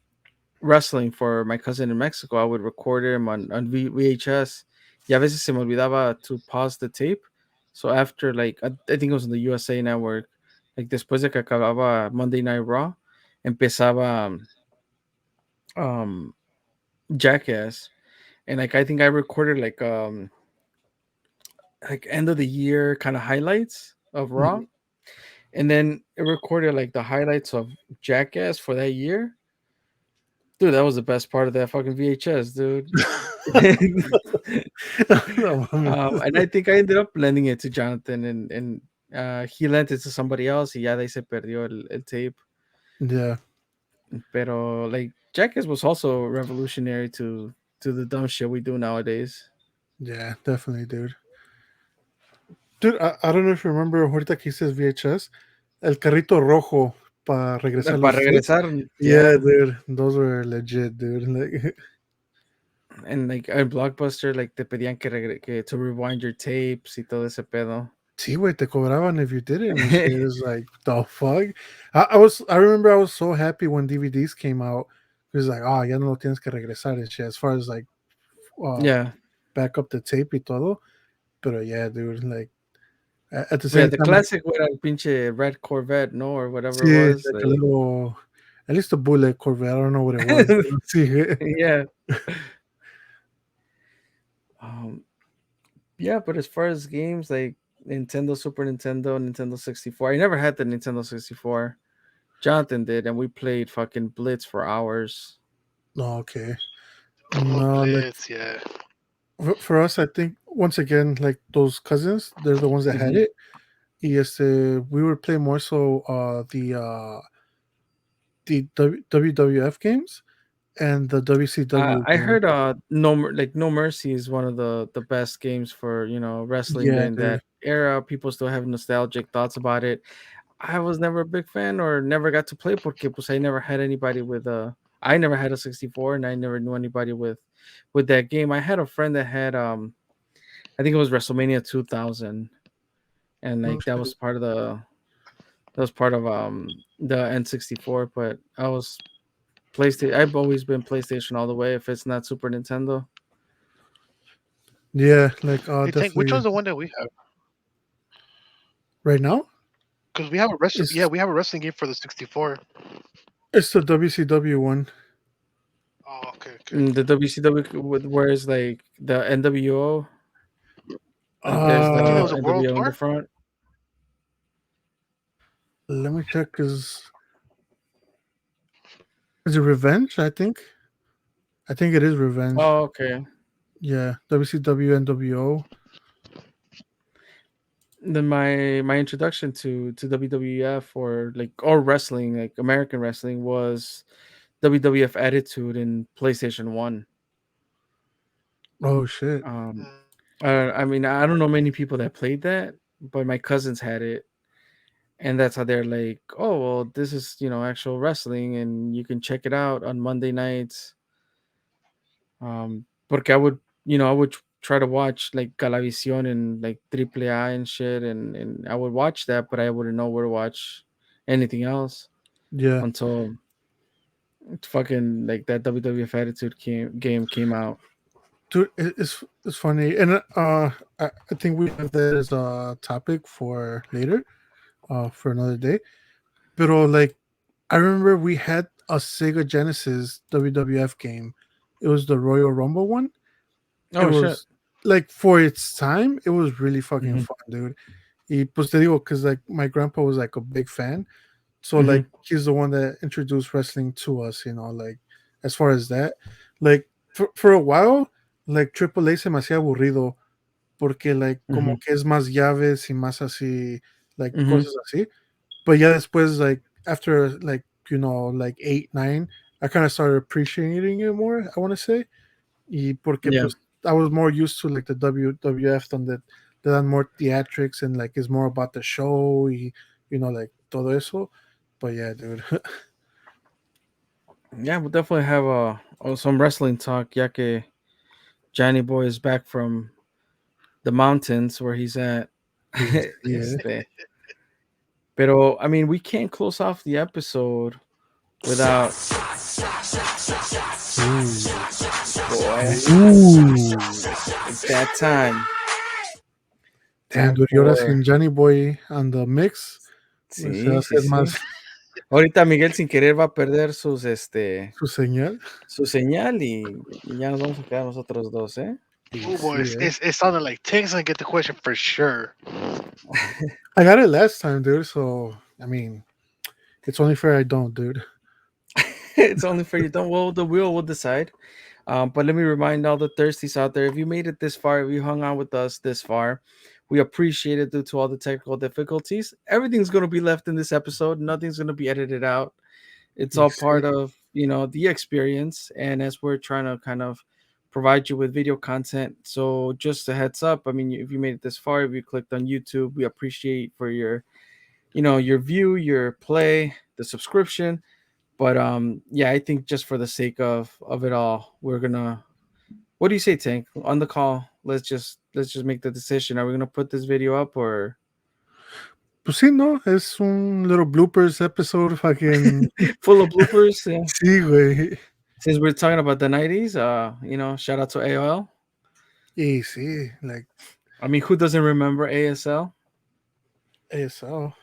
wrestling for my cousin in Mexico. I would record him on VHS. Y a veces se me olvidaba to pause the tape. So after like I think it was on the USA Network, like después de que acababa Monday Night Raw, empezaba um Jackass. And like I think I recorded like end of the year kind of highlights of Raw. Mhm. And then it recorded like the highlights of Jackass for that year. Dude, that was the best part of that fucking VHS, dude. No, I mean, And I think I ended up lending it to Jonathan, and he lent it to somebody else. Y ya de ahí se perdió el tape. yeah, Pero like Jackass was also revolutionary to the dumb shit we do nowadays. yeah, definitely, dude. Dude, I don't know if you remember ahorita que dices VHS, el carrito rojo para regresar Para los tapes. regresar, Yeah, yeah. dude, those were legit, dude. Like, And like en Blockbuster, like te pedían que to rewind your tapes y todo ese pedo. sí, güey, te cobraban if you did it and shit. It was like, the fuck? I remember I was so happy when DVDs came out. It was like, oh, ya no lo tienes que regresar and shit. As far as like, uh, Yeah. back up the tape y todo. But yeah, dude, like, at the Yeah, same the time, classic era el pinche red Corvette, no, or whatever it sí, was. like a Like, little, at least a bullet Corvette. I don't know what it was. Sí. yeah. Um, yeah, but as far as games like Nintendo, Super Nintendo, Nintendo 64, I never had the Nintendo 64. Jonathan did, and we played fucking Blitz for hours. No, okay. Oh, No, like, Blitz, yeah. for us, I think, once again, like, those cousins, they're the ones that had Mhm. it. Yes, we would play more so the WWF games and the WCW I games. heard No Mercy is one of the best games for wrestling Yeah, during dude. that era. People still have nostalgic thoughts about it. I was never a big fan or never got to play porque pues I never had anybody with I never had a 64 and I never knew anybody with that game. I had a friend that had I think it was WrestleMania 2000, and Oh, like that shit. was part of the N64, but I was PlayStation. I've always been PlayStation all the way if it's not Super Nintendo. Yeah, like, Hey, Tank, which definitely one's the one that we have? right now. Because we have a wrestling, yeah, It's we have a wrestling game for the 64. it's the WCW one. Oh, okay, okay. The WCW with where is like the NWO, like there's I think there Uh, was a the world NWO in the tour. front. let me check. Is it Revenge? I think it is Revenge. Oh, okay. Yeah, WCW NWO. Then my introduction to WWF or wrestling, like American wrestling, was WWF Attitude in PlayStation 1. Oh shit. Um, Mm, I mean, I don't know many people that played that, but my cousins had it, and that's how they're like, oh, well, this is actual wrestling, and you can check it out on Monday nights. Porque I would try to watch like Galavisión and like Triple A and shit, and I would watch that, but I wouldn't know where to watch anything else Yeah, until fucking like that WWF Attitude game came out. dude, it's funny, and I think we have that as a topic for later, for another day. But like, I remember we had a Sega Genesis WWF game. It was the Royal Rumble one. It Oh shit! was like for its time, it was really fucking Mhm, fun, dude. Y pues te digo, because like my grandpa was like a big fan. So like mhm, he's the one that introduced wrestling to us, like as far as that. Like for a while, like Triple A se me hacía aburrido porque like como mhm, que es más llaves y más así, like mhm. cosas así. But yeah, después like after like like 8, 9, I kind of started appreciating it more, I want to say. Y porque Yeah. pues I was more used to like the WWF donde te dan more theatrics and like it's more about the show y like todo eso. But yeah, dude. Yeah, we'll definitely have some wrestling talk, ya que Johnny Boy is back from the mountains where he's at. Y sí, este, pero I mean, we can't close off the episode without boy. Ooh. It's that time. Damn, Time dude. Y ahora for sin Johnny Boy on the mix, pues se va a sí, sí, hacer sí. más Ahorita Miguel sin querer va a perder su señal. su señal y ya nos vamos a quedar nosotros dos, ¿eh? Y Oh boy, sí, it sounded like Tank's gonna get the question for sure. I got it last time, dude. So, I mean, it's only fair I don't, dude. It's only fair you don't. Well, the wheel will decide. But let me remind all the thirsties out there: if you made it this far, if you hung out with us this far, we appreciate it due to all the technical difficulties. Everything's going to be left in this episode. Nothing's going to be edited out. It's Y all sí. part of the experience. And as we're trying to kind of provide you with video content, so just a heads up. I mean, if you made it this far, if you clicked on YouTube, we appreciate for your your view, your play, the subscription. But yeah, I think just for the sake of it all, we're gonna. What do you say, Tank? On the call, let's just make the decision. Are we gonna put this video up or Pues sí, ¿no? Es un little bloopers episode, fucking. full of bloopers? Yeah. Sí, güey. Since we're talking about the '90s, shout out to AOL. Y sí, like, I mean, who doesn't remember ASL? eso.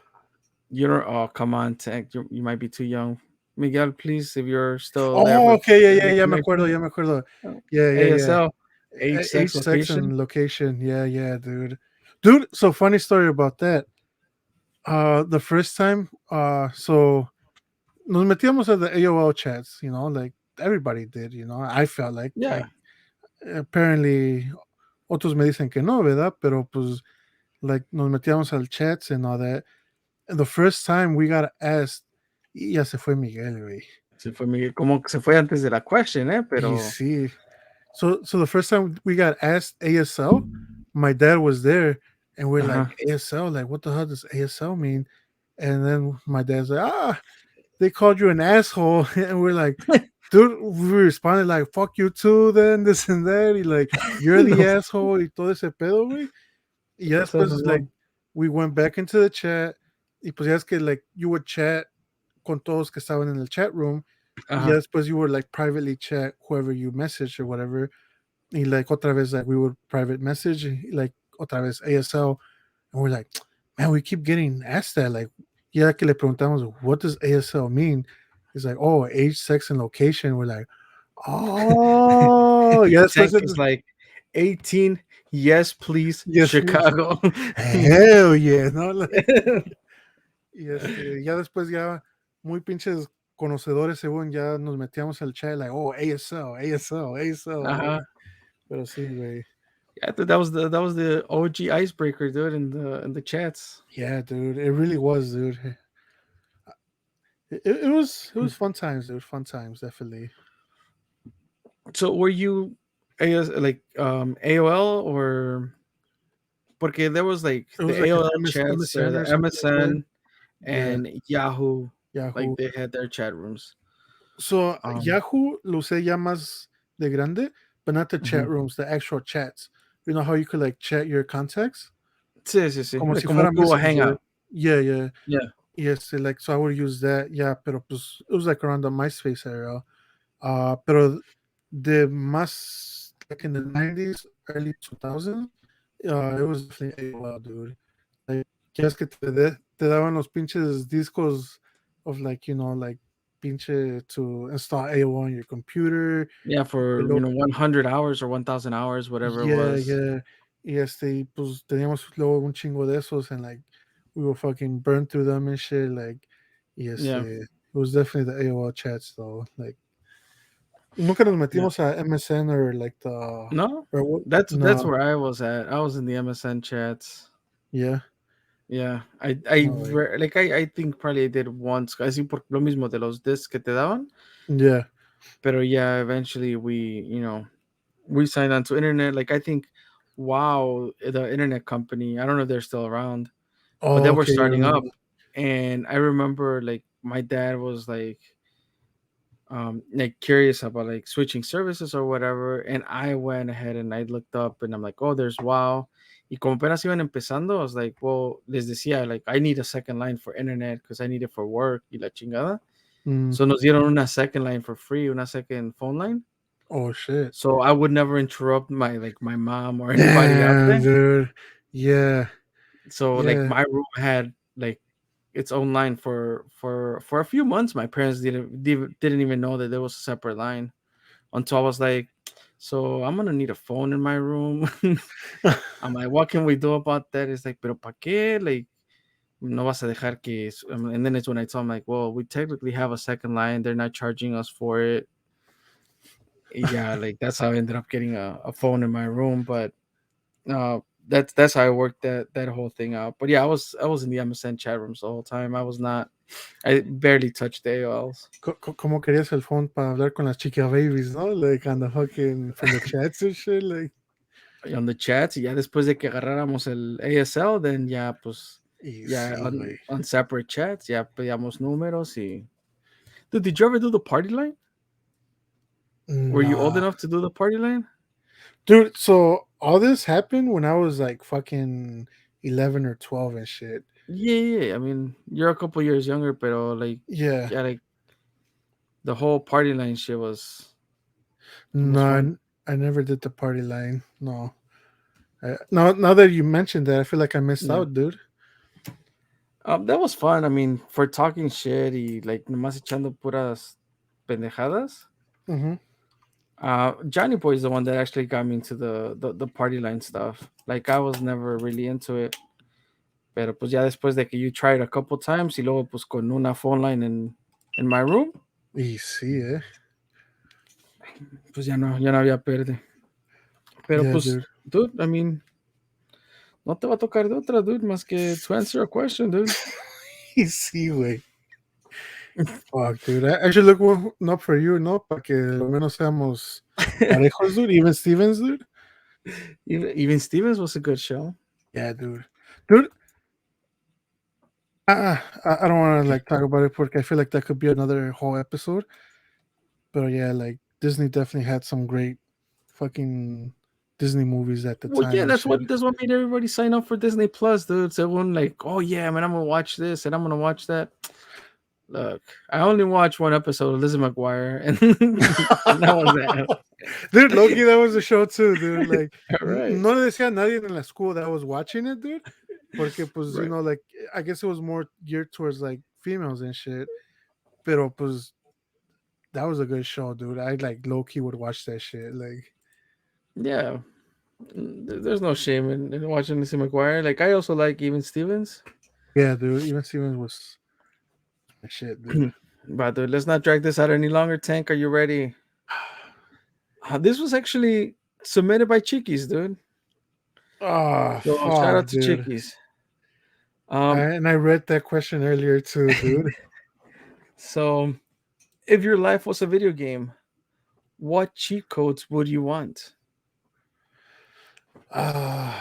You don't. Oh, come on, Tank. You might be too young. Miguel, please, if you're still there, Oh, okay, ya me acuerdo, reconnecting. ya me acuerdo. Yeah. ASL, age, sex, Age, sex, location. and location. Yeah, dude. Dude, so funny story about that. The first time, so nos metíamos at the AOL chats, like everybody did, I felt like, Yeah. apparently, otros me dicen que no, ¿verdad? Pero pues, like, nos metíamos al chats and all that. And the first time we got asked, y ya se fue Miguel, güey. Se fue Miguel, como que se fue antes de la question, Y pero. sí. So the first time we got asked ASL, my dad was there, and we're like, Ajá. ASL, like, what the hell does ASL mean? And then my dad's like, they called you an asshole, and we're like, dude, we responded like, fuck you too, then this and that, y like, you're the No, asshole, y todo ese pedo, güey. Y ya o sea, después, like, we went back into the chat, y pues ya es que, like, you would chat con todos que estaban en el chat room, y ya ajá. después you would, like, privately chat whoever you messaged or whatever, y like otra vez like we would private message like otra vez ASL, and we're like, man, we keep getting asked that, like, ya que le preguntamos what does ASL mean, it's like, oh, age, sex, and location. We're like, oh, yeah, después Tank is like 18. Yes, please, yes, please. Chicago. Hell yeah, no, like, y ya después ya muy pinches conocedores según ya nos metíamos al chat like, oh, ASL, Uh-huh. pero sí, güey. Yeah, I thought that was the OG icebreaker, dude, in the chats. Yeah, dude, it really was, dude. It was fun times, dude. Fun times, definitely. So were you like AOL or porque there was like It the was like an AOL chats or MSN the or something like that. MSN Yeah, and Yahoo, like Yahoo. they had their chat rooms. So Um, Yahoo lo usé ya más de grande, but not the chat mhm. rooms, the actual chats. You know how you could like chat your contacts, Sí, sí, sí. como Like si como un fuera Google Messenger. Hangout. Yeah. Yeah. Yes, like so I would use that. Yeah, pero pues it was like around the MySpace era. Pero the más like in the 90s, early 2000s, it was definitely AOL, dude. Like, ya es que te daban los pinches discos of like, like pinche to install AOL on your computer. Yeah, Y for, luego, 100 hours or 1,000 hours, whatever it yeah, was. yeah. Y y pues teníamos luego un chingo de esos, and like we will fucking burn through them and shit. Like, y Yeah. it was definitely the AOL chats though. Like, nunca nos Yeah. metimos a MSN or like the No, or what? that's No, where I was at. I was in the MSN chats. yeah, Yeah, no, like, like I think probably I did once, así por lo mismo de los discs que te daban. yeah. Pero yeah, eventually we signed on to internet. Like I think, wow, the internet company. I don't know if they're still around, but they Oh, were okay, yeah, starting no, up, and I remember like my dad was like curious about like switching services or whatever, and I went ahead and I looked up and I'm like, oh, there's wow. Y como apenas iban empezando, I was like, well, les decía, like, I need a second line for internet because I need it for work y la chingada. mm, So nos dieron una second line for free, una second phone line. oh shit. So I would never interrupt my mom or anybody out Damn, there. dude. Yeah, So like yeah. my room had like its own line for a few months. My parents didn't even know that there was a separate line until I was like, so I'm gonna need a phone in my room. I'm like, what can we do about that? It's like, pero pa qué? Like, no vas a dejar que. And then it's when I told him like, well, we technically have a second line. They're not charging us for it. Yeah, like that's how I ended up getting a phone in my room. But uh, that's how I worked that whole thing out. But yeah, I was in the MSN chat rooms the whole time. I was not. I barely touched the AOLs. ¿Cómo querías el phone para hablar con las chica babies, no? Like on the fucking from the chats and shit, like. On the chats, y ya después de que agarráramos el ASL, then ya pues Y ya sí, güey. on separate chats, ya pedíamos números y dude, did you ever do the party line? Were you old Nah. enough to do the party line? Dude, so all this happened when I was like fucking 11 or 12 and shit. Yeah. I mean, you're a couple years younger, pero like Yeah. yeah, like the whole party line shit was No, fun. I never did the party line. No. Now that you mentioned that, I feel like I missed Yeah. out, dude. That was fun. I mean, for talking shit y like nomás echando puras pendejadas. Mm-hmm. Johnny Boy is the one that actually got me into the party line stuff. Like I was never really into it. Pero pues ya después de que you tried a couple times y luego pues con una phone line in my room, Y sí, pues ya no había perde. Pero Yeah, pues, dude. dude, I mean, no te va a tocar de otra, dude, más que to answer a question, dude. Y sí, güey. Fuck, dude. I should look one up for you, ¿no? Para que lo menos seamos parejos, dude. Even Stevens, dude. Even Stevens was a good show. Yeah, dude. Dude, I don't want to like talk about it porque I feel like that could be another whole episode. But yeah, like Disney definitely had some great fucking Disney movies at the Well, time yeah, and shit. that's what made everybody sign up for Disney Plus, dude. So everyone like, oh yeah, man, I'm gonna watch this and I'm gonna watch that. Look, I only watched one episode of Lizzie McGuire, and, and that was that. Dude, Loki, that was a show too, dude. Like, Right, no le decía a nadie in la school that was watching it, dude. Porque, pues, right. like, I guess it was more geared towards like females and shit. Pero, pues, that was a good show, dude. I like low key would watch that shit. Like, Yeah, there's no shame in watching Lizzie McGuire. Like I also like Even Stevens. yeah, dude. Even Stevens was my shit, dude. But dude, let's not drag this out any longer. Tank, are you ready? This was actually submitted by Chickies, dude. Oh, So shout fuck, out to dude. Chickies. Um, And I read that question earlier too, dude. so if your life was a video game, what cheat codes would you want? Uh,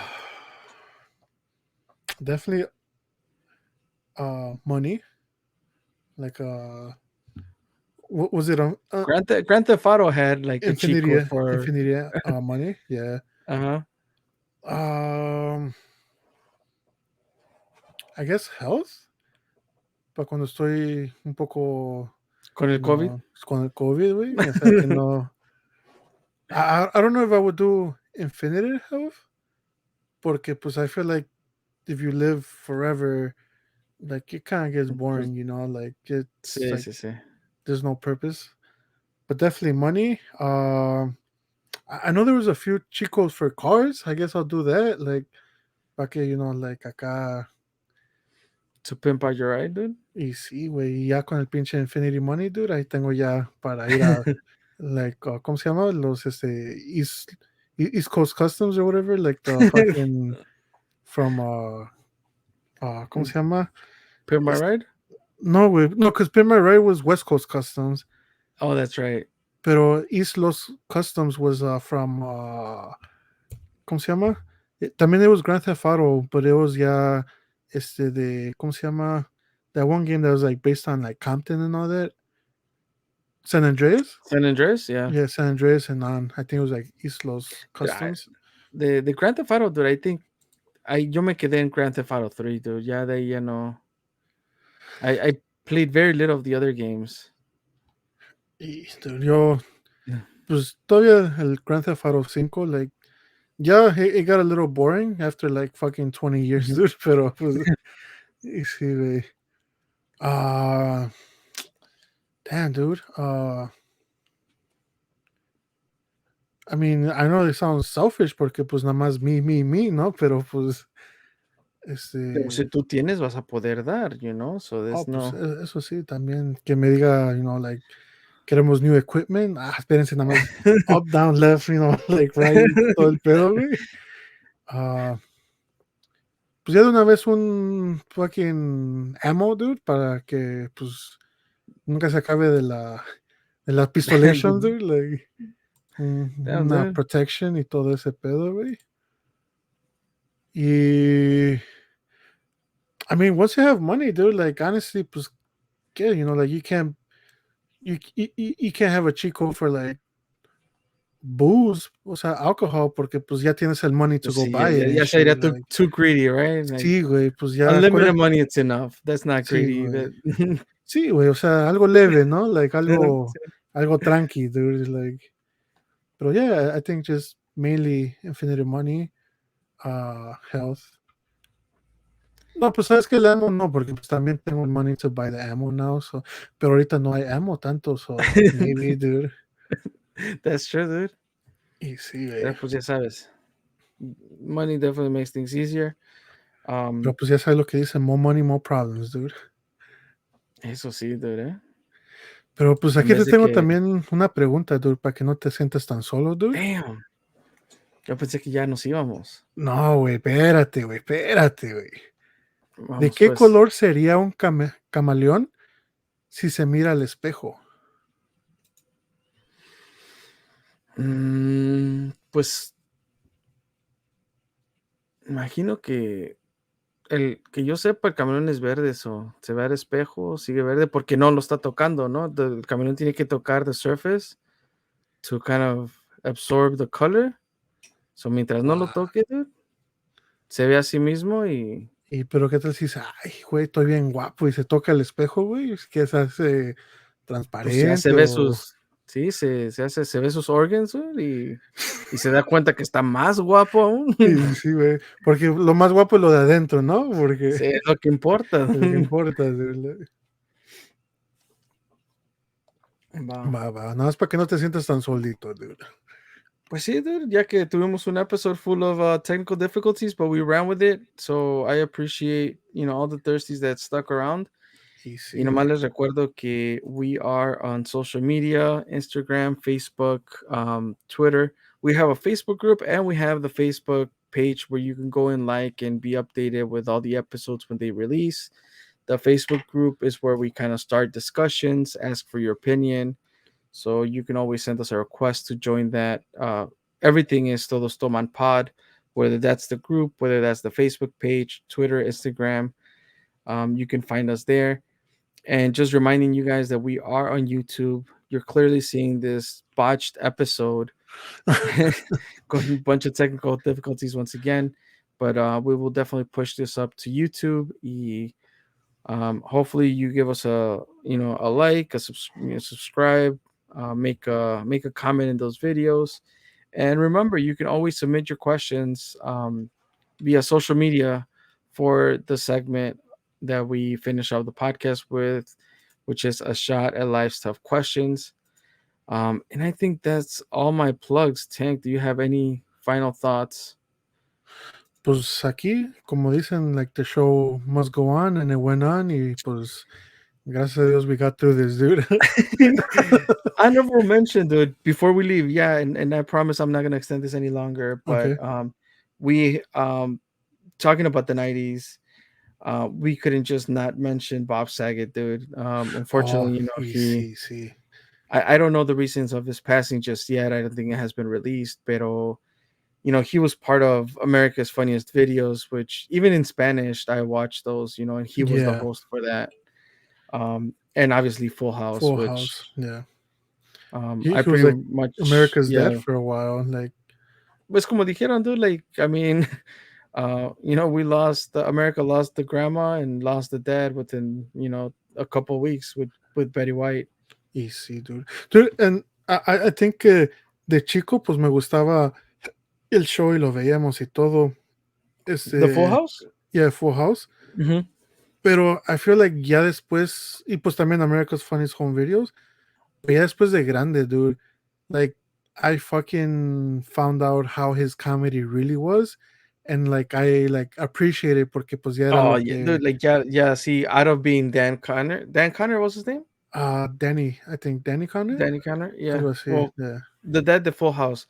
definitely money. Like what was it on Grand Theft Auto had like a cheat code for Infinity money, yeah. uh-huh. I guess health. Para cuando estoy un poco, Con el COVID. con el COVID, güey. O sea que no. I don't know if I would do infinite health. Porque pues I feel like if you live forever, like it kind of gets Pues, boring, Like it's sí, like sí, sí. there's no purpose. But definitely money. I know there was a few chicos for cars. I guess I'll do that. Like, okay, like acá. To pimp out your ride, dude. Y sí, güey, ya con el pinche Infinity Money, dude, ahí tengo ya para ir a, like, ¿cómo se llama? Los, East Coast Customs or whatever, like the fucking, from, ¿cómo se llama? Pimp my ride. No, güey, no, because Pin My Ride was West Coast Customs, Oh, that's right. pero East Los Customs was from, ¿cómo se llama? También it was Grand Theft Auto, but it was ya, ¿cómo se llama? That one game that was like based on like Compton and all that. San Andreas? San Andreas, yeah. Yeah, San Andreas and on. I think it was like East Los Customs. The Grand Theft Auto, dude, I think yo me quedé en Grand Theft Auto 3, dude. Ya de ahí ya no. I played very little of the other games. Y dude, pues todavía el Grand Theft Auto 5, like, yeah, it got a little boring after like fucking 20 years, dude, pero pues, y sí, güey. Damn, dude. I mean, I know it sounds selfish porque pues nada más me, ¿no? Pero pues, Pero si tú tienes, vas a poder dar, so there's pues no. eso sí, también que me diga, like, queremos new equipment. Espérense, nada más up, down, left, like right, todo el pedo, güey. Pues ya de una vez un fucking ammo, dude, para que pues nunca se acabe de la pistolation, dude, like, Damn, una dude. protection y todo ese pedo, güey. Y I mean, once you have money, dude, like honestly, pues, que, like you can't have a chico for like booze, o sea, alcohol, porque pues ya tienes el money to Pues go sí, buy it and ya shit, sería like, too greedy, right? Like, sí, güey, pues ya, unlimited money, it's enough. That's not sí, greedy. güey. Sí, güey, o sea, algo leve, ¿no? Like algo tranqui, dude, like, pero yeah, I think just mainly infinite money, health. No, pues sabes que el ammo no, porque pues también tengo el money to buy the ammo now, so, pero ahorita no hay ammo tanto, so maybe, dude. That's true, dude. Y sí, güey. Pero pues ya sabes, money definitely makes things easier. Pero pues ya sabes lo que dice, more money, more problems, dude. Eso sí, dude, Pero pues En aquí vez te de tengo que, también una pregunta, dude, para que no te sientas tan solo, dude. damn, yo pensé que ya nos íbamos. No, güey, espérate, güey. ¿De Vamos, qué pues. color sería un camaleón si se mira al espejo? Pues, imagino que que yo sepa, el camión es verde, so se ve al espejo, sigue verde, porque no lo está tocando, ¿no? El camión tiene que tocar the surface to kind of absorb the color. So mientras no lo toque, dude, se ve a sí mismo y Y pero qué tal si dice, ay, güey, estoy bien guapo y se toca el espejo, güey, es que se hace pues ya se transparente ve o... sus, sí, se ve sus organs, dude, y se da cuenta que está más guapo aún. Sí, güey, porque lo más guapo es lo de adentro, ¿no? Porque Sí, es lo que importa. es lo que importa. Dude. Va. Va, nada más para que no te sientas tan solito, dude. Pues sí, dude, ya que tuvimos un episode full of technical difficulties, but we ran with it. So I appreciate, all the thirsties that stuck around. Y Y sí, nomás les recuerdo que we are on social media, Instagram, Facebook, Twitter. We have a Facebook group and we have the Facebook page where you can go and like and be updated with all the episodes when they release. The Facebook group is where we kind of start discussions, ask for your opinion. So you can always send us a request to join that. Everything is Todos Toman Pod, whether that's the group, whether that's the Facebook page, Twitter, Instagram. You can find us there. And just reminding you guys that we are on YouTube. You're clearly seeing this botched episode with a bunch of technical difficulties once again. But we will definitely push this up to YouTube. Hopefully you give us a like, subscribe, make a comment in those videos. And remember, you can always submit your questions via social media for the segment that we finish off the podcast with which is a shot at life's tough questions. And I think that's all my plugs. Tank, do you have any final thoughts? Pues aquí, como dicen, like the show must go on, and it went on, y pues gracias a Dios we got through this, dude. Honorable mention, dude, before we leave. Yeah, and I promise I'm not gonna extend this any longer. But Okay. we talking about the 90s, we couldn't just not mention Bob Saget, dude. Oh, Unfortunately, sí, sí. I don't know the reasons of his passing just yet. I don't think it has been released, pero he was part of America's Funniest Videos, which even in Spanish I watched those, and he was the Yeah, host for that. And obviously Full House, Full which House. Yeah, I he was pretty like much, America's yeah. dad for a while. Like, Pues como dijeron, dude, like, I mean, we America lost the grandma and lost the dad within, a couple weeks with Betty White. easy, dude. Dude, and I think de chico, pues me gustaba el show y lo veíamos y todo. The Full House? Yeah, Full House. Mm-hmm. Pero I feel like ya después, y pues también America's Funniest Home Videos, pero ya después de grande, dude, like, I fucking found out how his comedy really was, and like, I like appreciate it porque pues ya era Oh lo yeah, que, dude, like, yeah. See, out of being Dan Connor, was his name? Danny, I think Danny Connor, Danny Connor, yeah. algo así, Well, yeah. the Full House.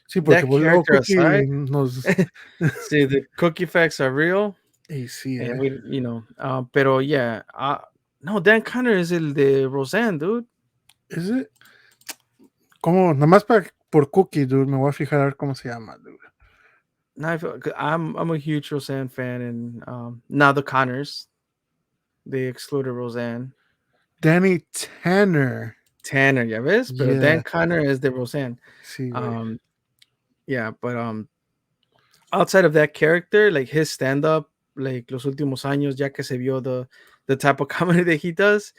Sí, porque That pues luego character Cookie aside, nos, see, the cookie facts are real, y sí, and pero yeah, no, Dan Connor is el de Roseanne, dude. is it? ¿Cómo? Nada más por Cookie, dude, me voy a fijar a ver cómo se llama, dude. Now I'm a huge Roseanne fan, and now the Connors, they excluded Roseanne. Danny Tanner. Tanner, ya ves, pero Dan Yeah, Connor is de Roseanne. sí, güey. Yeah, but outside of that character, like his stand up, like los últimos años, ya que se vio the type of comedy that he does.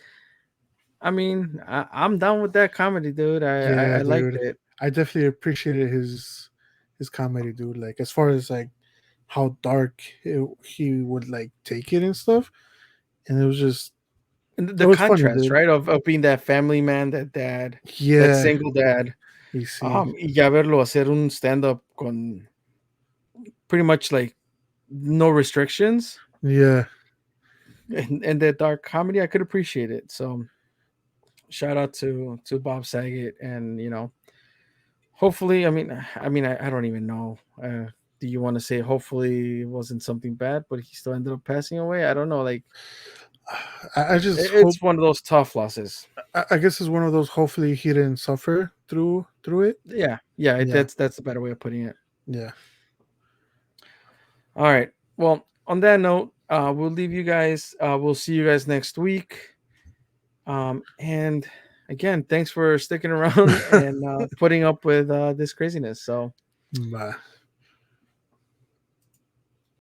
I mean, I'm down with that comedy, dude. I Yeah, liked dude. it. I definitely appreciated his comedy, dude. Like as far as like how dark he would like take it and stuff, and it was just And it the was funny, contrast, dude. right, of being that family man, that dad, that Yeah, single dad, you see. y ya verlo hacer un stand up con pretty much like no restrictions, Yeah, and that dark comedy, I could appreciate it. So shout out to Bob Saget, and hopefully, I don't even know. Do you want to say hopefully it wasn't something bad, but he still ended up passing away? I don't know. Like, I just hope. it's one of those tough losses. I guess it's one of those. Hopefully, he didn't suffer through it. Yeah, Yeah. that's the better way of putting it. Yeah. All right. Well, on that note, we'll leave you guys. We'll see you guys next week. And again, thanks for sticking around and putting up with this craziness. So Bye.